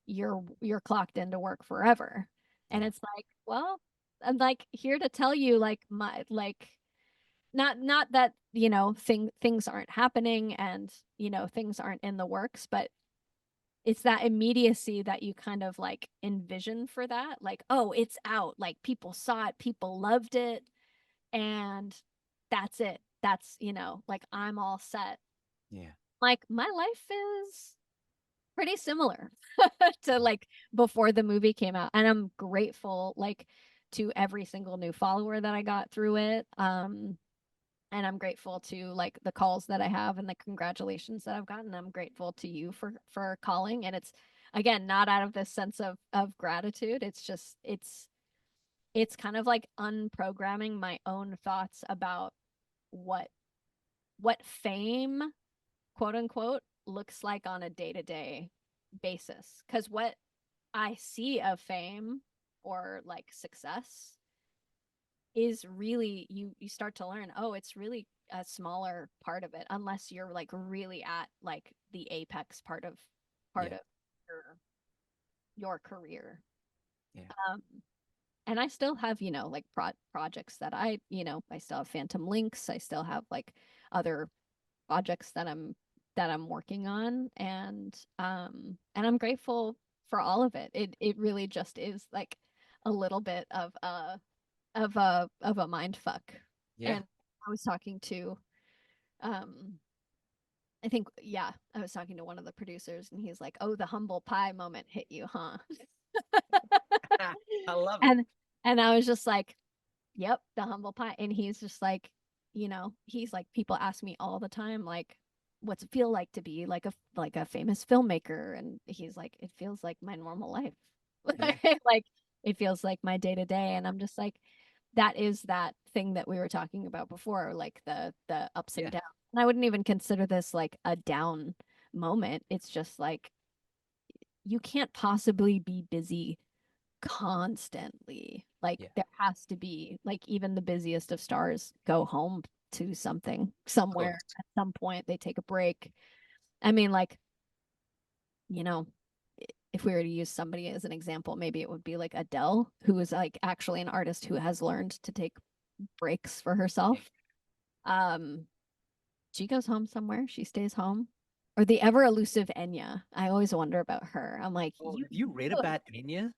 you're clocked into work forever. And Yeah. it's like, well, I'm like here to tell you like my like not that, things aren't happening and, things aren't in the works, but it's that immediacy that you kind of like envision for that. Like, oh, it's out. Like people saw it, people loved it, and that's it. That's, like I'm all set. Yeah. Like my life is pretty similar to like before the movie came out. And I'm grateful like to every single new follower that I got through it. And I'm grateful to like the calls that I have and the congratulations that I've gotten. I'm grateful to you for calling. And it's again not out of this sense of gratitude. It's just it's kind of like unprogramming my own thoughts about what fame, quote unquote, looks like on a day-to-day basis. Because what I see of fame or like success is really you start to learn, oh, it's really a smaller part of it unless you're like really at like the apex part Yeah. of your career. Yeah. um and I still have, like projects that I still have Phantom Links. I still have like other projects that I'm working on, and I'm grateful for all of it. It really just is like a little bit of a mind fuck. Yeah. And I was talking to um I think, yeah, I was talking to one of the producers and he's like, "Oh, the humble pie moment hit you, huh?" I love it. And I was just like, "Yep, the humble pie." And he's just like, he's like, people ask me all the time, like, what's it feel like to be like a famous filmmaker? And he's like, it feels like my normal life. Yeah. Like it feels like my day to day. And I'm just like, that is that thing that we were talking about before, like the ups and Yeah. downs. And I wouldn't even consider this like a down moment. It's just like you can't possibly be busy constantly. Like Yeah. there has to be, like, even the busiest of stars go home to something Of somewhere course. at some point. They take a break. I mean, like, you know, if we were to use somebody as an example, maybe it would be like Adele, who is like actually an artist who has learned to take breaks for Yeah. herself. Um, she goes home somewhere, she stays home. Or the ever elusive Enya. I always wonder about her. I'm like, Oh, have you read could. about Enya?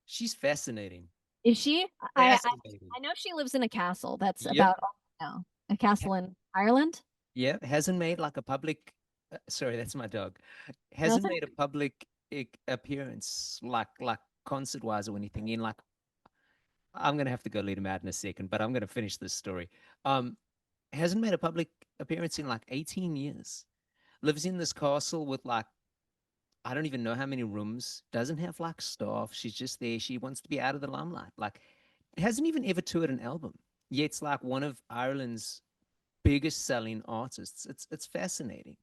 She's fascinating. Is she? Fascinating. I know she lives in a castle. That's Yep. about all I know. A castle in Ireland? Yeah. Hasn't made like a public, sorry, that's my dog. No, Hasn't made a public appearance like concert wise or anything in like, I'm gonna have to go lead him out in a second, but I'm gonna finish this story. Um, hasn't made a public appearance in like 18 years. Lives in this castle with like, I don't even know how many rooms, doesn't have like staff. She's just there. She wants to be out of the limelight. Like, hasn't even ever toured an album. Yet it's like one of Ireland's biggest selling artists. It's fascinating.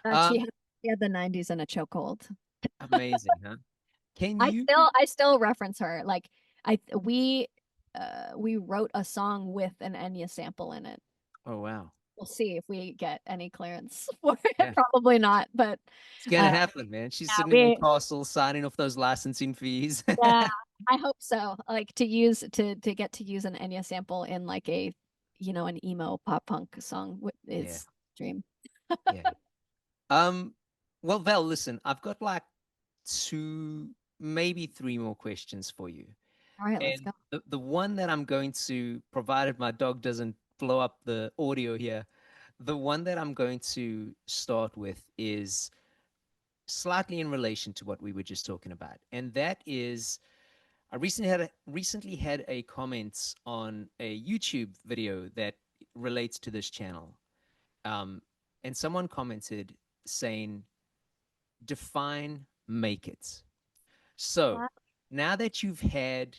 she Um, had, the 90s in a chokehold. amazing, huh? Can you? I still reference her. Like I we wrote a song with an Enya sample in it. Oh wow. We'll see if we get any clearance for it. Yeah. Probably not, but It's gonna uh happen, man. She's yeah, sitting in the castle signing off those licensing fees. yeah, I hope so. Like to use to get to use an Enya sample in like a, an emo pop punk song Yeah, is dream. yeah. Um, well, Val, listen, I've got like two, maybe three more questions for you. All right, let's And go. the one that I'm going to, provided my dog doesn't blow up the audio here, the one that I'm going to start with is slightly in relation to what we were just talking about. And that is, I recently had a comment on a YouTube video that relates to this channel. Um, and someone commented saying, define make it. So Uh, now that you've had,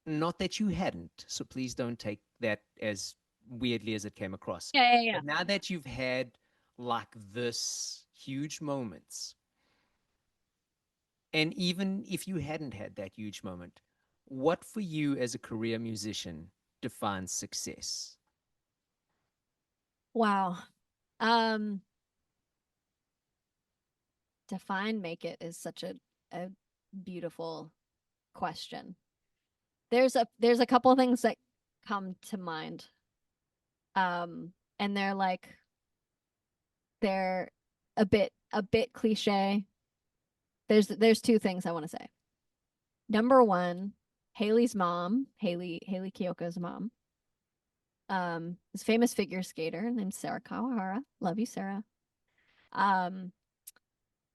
not that you hadn't, so please don't take that as weirdly as it came across, Yeah, yeah, yeah. but now that you've had like this huge moments, and even if you hadn't had that huge moment, what for you as a career musician defines success? Wow. Um, Define make it is such a beautiful question. There's a couple of things that come to mind. And they're a bit cliche. There's two things I want to say. Number one, Haley's mom, Haley Kiyoko's mom, is a famous figure skater named Sarah Kawahara. Love you, Sarah. Um,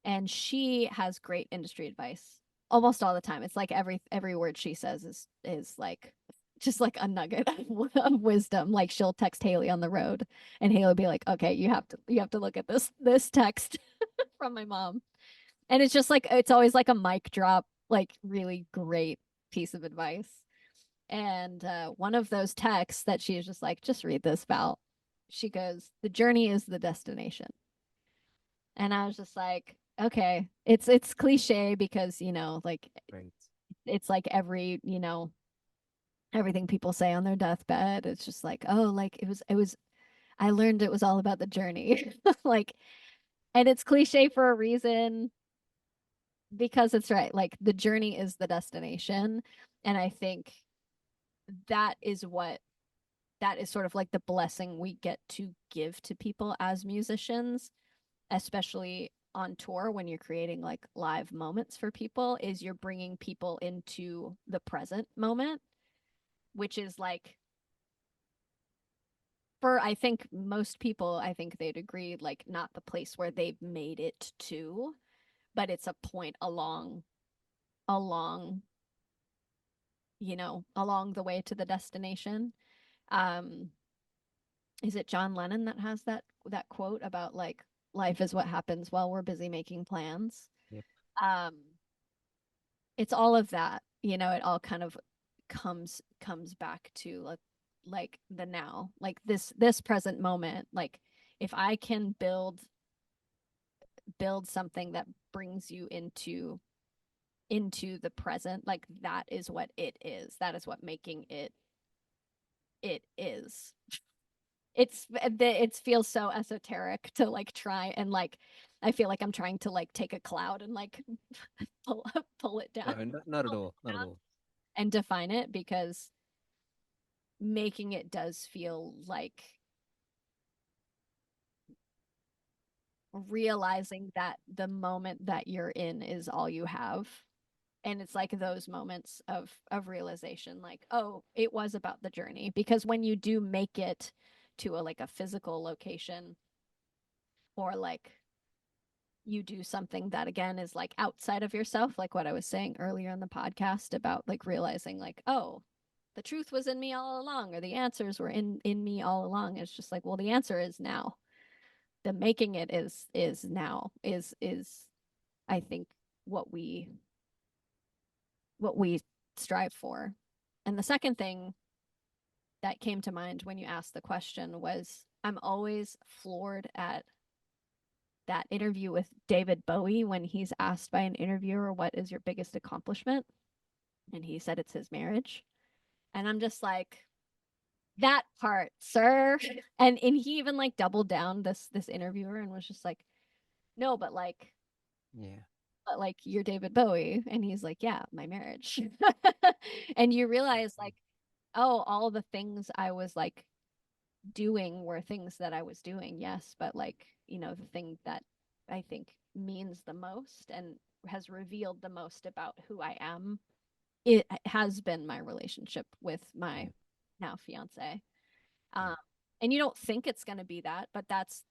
and she has great industry advice almost all the time. It's like every word she says is like just like a nugget of wisdom. Like she'll text Haley on the road, and Haley will be like, "Okay, you have to look at this text from my mom." And it's just like it's always like a mic drop, like really great piece of advice. And one of those texts that she is just like, "Just read this, Val." She goes, "The journey is the destination." And I was just like, okay, it's cliche because, like Right. it's like everything people say on their deathbed. It's just like, oh, like it was I learned it was all about the journey. Like, and it's cliche for a reason because it's right. Like the journey is the destination. And I think that is what that is sort of like the blessing we get to give to people as musicians, especially on tour when you're creating like live moments for people, is you're bringing people into the present moment, which is like for I think most people, I think they'd agree, like not the place where they've made it to, but it's a point along, along the way to the destination. Um, is it John Lennon that has that quote about like life is what happens while we're busy making plans? Yep. Um, it's all of that, it all kind of comes back to like the now, like this present moment. Like if I can build something that brings you into the present, like that is what it is. That is what making it is. It feels so esoteric to like try and like I feel like I'm trying to like take a cloud and like pull pull it down, No, not at pull all. it Not at down all. and define it, because making it does feel like realizing that the moment that you're in is all you have. And it's like those moments of realization, like, oh, it was about the journey. Because when you do make it to a like a physical location, or like you do something that again is like outside of yourself, like what I was saying earlier in the podcast about like realizing like, oh, the truth was in me all along, or the answers were in me all along. It's just like, well, the answer is now. The making it is now, is I think what we strive for. And the second thing that came to mind when you asked the question was, I'm always floored at that interview with David Bowie when he's asked by an interviewer, what is your biggest accomplishment? And he said it's his marriage. And I'm just like, that part, sir. And he even like doubled down, this interviewer, and was just like, no, Yeah. but like you're David Bowie. And he's like, yeah, my marriage. And you realize like, oh, all the things I was like doing were things that I was doing, yes, but like, the thing that I think means the most and has revealed the most about who I am, it has been my relationship with my Yeah. now fiance. Yeah. Um, and you don't think it's going to be that, but that's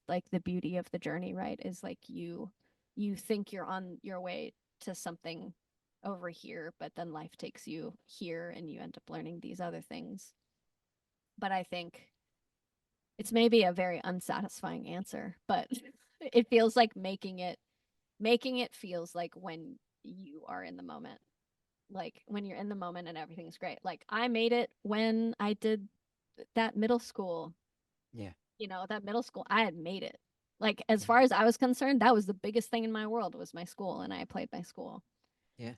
like the beauty of the journey, right? Is like you think you're on your way to something over here, but then life takes you here and you end up learning these other things. But I think it's maybe a very unsatisfying answer, but it feels like making it feels like when you are in the moment. Like when you're in the moment and everything's great. Like I made it when I did that middle school, Yeah. that middle school, I had made it. Like as Yeah. far as I was concerned, that was the biggest thing in my world was my school, and I played my school. Yeah.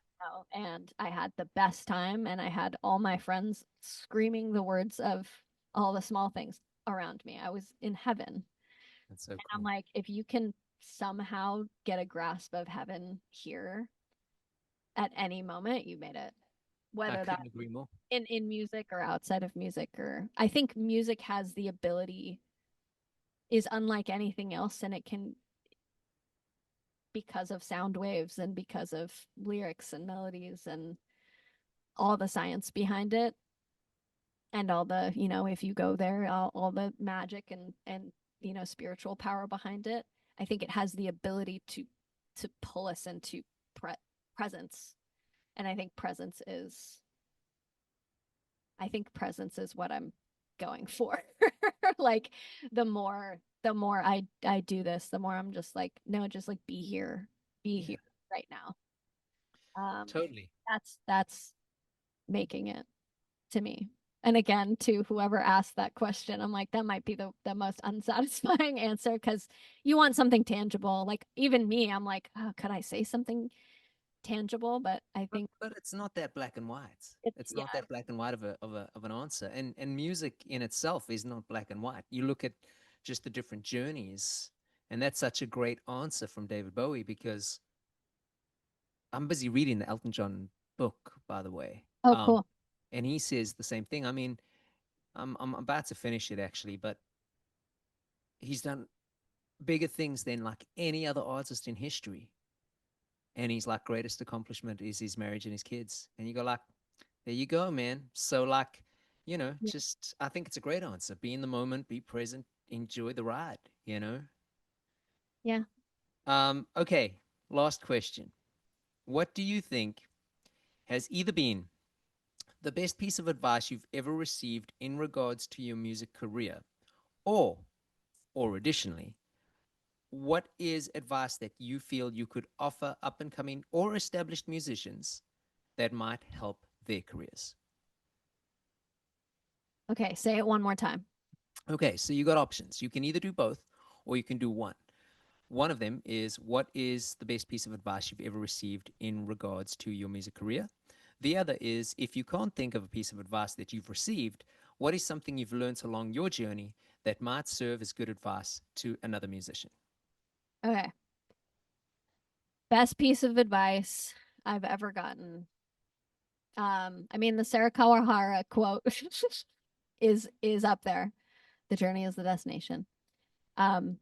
And I had the best time, and I had all my friends screaming the words of all the small things around me. I was in heaven. And That's so I'm cool. like, if you can somehow get a grasp of heaven here at any moment, you made it. I Whether that couldn't agree more. in music or outside of music, or I think music has the ability, is unlike anything else, and it can, because of sound waves and because of lyrics and melodies and all the science behind it, and all the, if you go there, all the magic and spiritual power behind it. I think it has the ability to pull us into presence. And I think presence is what I'm going for. Like the more I do this, the more I'm just like, no, just like be Yeah. here right now. um Totally. that's making it to me. And again, to whoever asked that question, I'm like, that might be the most unsatisfying answer, because you want something tangible. Like even me, I'm like, oh, could I say something tangible? But I think But it's not that black and white. it's, It's yeah. not that black and white of an answer. And music in itself is not black and white. You look at just the different journeys, and that's such a great answer from David Bowie because I'm busy reading the Elton John book, by the way. Oh, Um, cool. and he says the same thing. I mean, I'm about to finish it actually, but he's done bigger things than like any other artist in history. And he's like, greatest accomplishment is his marriage and his kids. And you go like, there you go, man. So like, Yeah. just I think it's a great answer. Be in the moment, be present, enjoy the ride. Yeah. Okay, last question. What do you think has either been the best piece of advice you've ever received in regards to your music career, or or additionally, what is advice that you feel you could offer up and coming or established musicians that might help their careers? Okay, say it one more time. Okay, so you got options. You can either do both or you can do one. One of them is, what is the best piece of advice you've ever received in regards to your music career? The other is, if you can't think of a piece of advice that you've received, what is something you've learned along your journey that might serve as good advice to another musician? Okay. Best piece of advice I've ever gotten. I mean the Sarah Kawahara quote is up there. The journey is the destination. Um,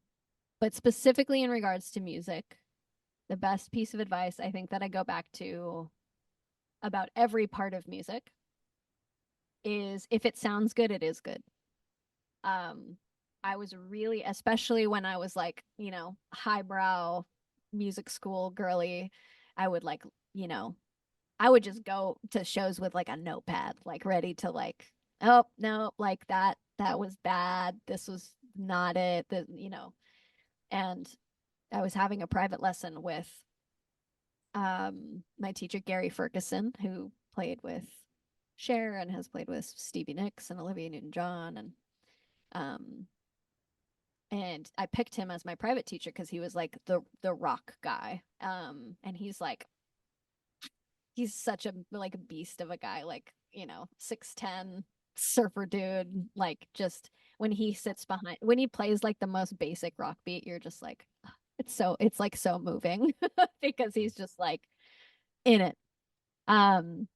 but specifically in regards to music, the best piece of advice I think that I go back to about every part of music is if it sounds good, it is good. Um, I was really, especially when I was like, highbrow music school girly, I would like, you know, I would just go to shows with like a notepad, like ready to like, oh no, like that was bad. This was not it. And I was having a private lesson with my teacher Gary Ferguson, who played with Cher and has played with Stevie Nicks and Olivia Newton-John, um and I picked him as my private teacher because he was like the rock guy. And he's such a like a beast of a guy, like 6'10" surfer dude, like just when he plays like the most basic rock beat, you're just like it's like so moving because he's just like in it. um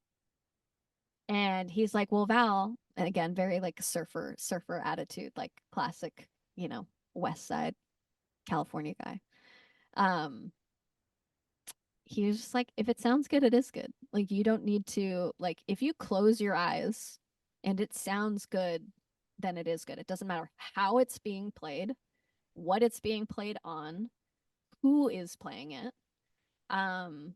and he's like, well, Val, and again, very like surfer attitude, like classic, west side California guy. um he was just like, if it sounds good, it is good. Like, you don't need to, like, if you close your eyes and it sounds good, then it is good. It doesn't matter how it's being played, what it's being played on, who is playing it. Um,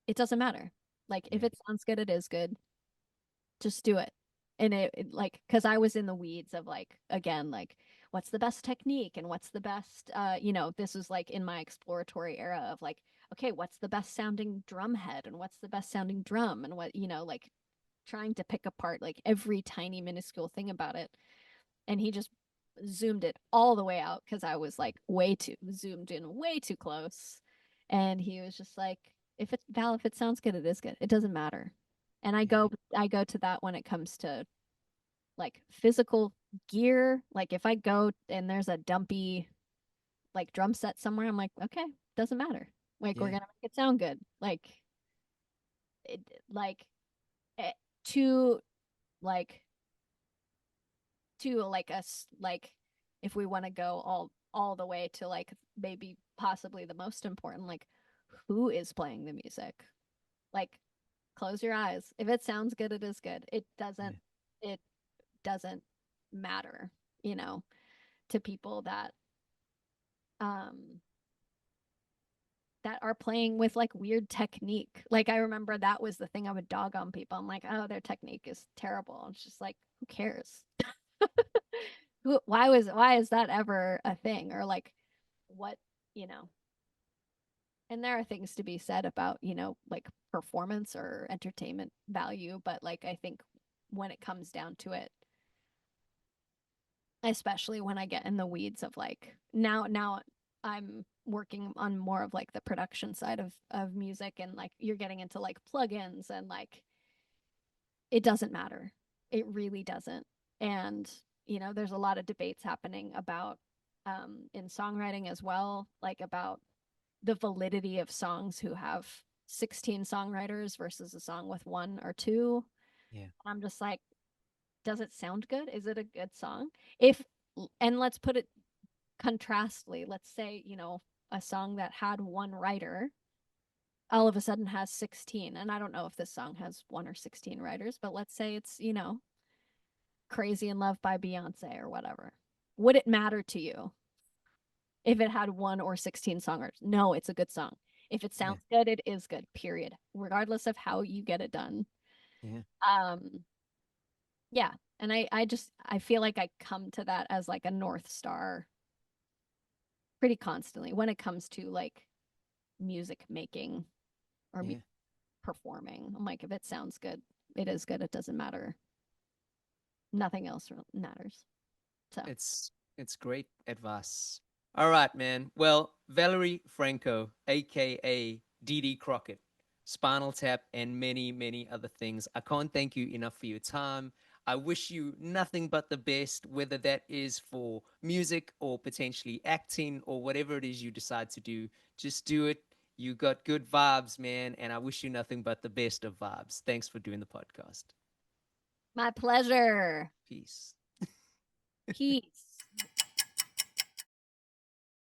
it doesn't matter. Like, if Yeah, it sounds good, it is good. Just do it. And like, because I was in the weeds of like, again, like, what's the best technique and what's the best, this was like in my exploratory era of like, okay, what's the best sounding drum head and what's the best sounding drum and what, like trying to pick apart like every tiny minuscule thing about it. And he just zoomed it all the way out because I was like way too zoomed in way too close. And he was just like, if it sounds good, it is good. It doesn't matter. And yeah, I go to that when it comes to like physical gear. Like if I go and there's a dumpy like drum set somewhere, I'm like, okay, doesn't matter. Like we're yeah, gonna make it sound good. It, like eh, to like like us like if we want to go all the way to like maybe possibly the most important, like who is playing the music. Like, close your eyes. If it sounds good, it is good. yeah, It doesn't matter, you know, to people um that are playing with like weird technique. Like, I remember that was the thing I would dog on people. I'm like, oh, their technique is terrible. It's just like, who cares? Why is that ever a thing? Or like, what, you know? And there are things to be said about, like performance or entertainment value, but like I think when it comes down to it, especially when I get in the weeds of like now I'm working on more of like the production side of music, and like you're getting into like plugins and like it doesn't matter. It really doesn't. And there's a lot of debates happening about in songwriting as well, like about the validity of songs who have 16 songwriters versus a song with one or two. yeah, I'm just like, does it sound good? Is it a good song? If and let's put it contrastly. Let's say, a song that had one writer all of a sudden has 16. And I don't know if this song has one or 16 writers, but let's say it's, Crazy in Love by Beyonce or whatever. Would it matter to you if it had one or 16 songers? No, it's a good song. If it Yeah. sounds good, it is good, period. Regardless of how you get it done. Yeah. Um, yeah. And I feel like I come to that as like a North Star pretty constantly when it comes to like music making or Yeah. performing. I'm like, if it sounds good, it is good. It doesn't matter. Nothing else matters. So It's great advice. All right, man. Well, Valerie Franco, aka Didi Crocket, Spinal Tap, and many, many other things. I can't thank you enough for your time. I wish you nothing but the best, whether that is for music or potentially acting or whatever it is you decide to do. Just do it. You got good vibes, man, and I wish you nothing but the best of vibes. Thanks for doing the podcast. my pleasure. Peace. Peace.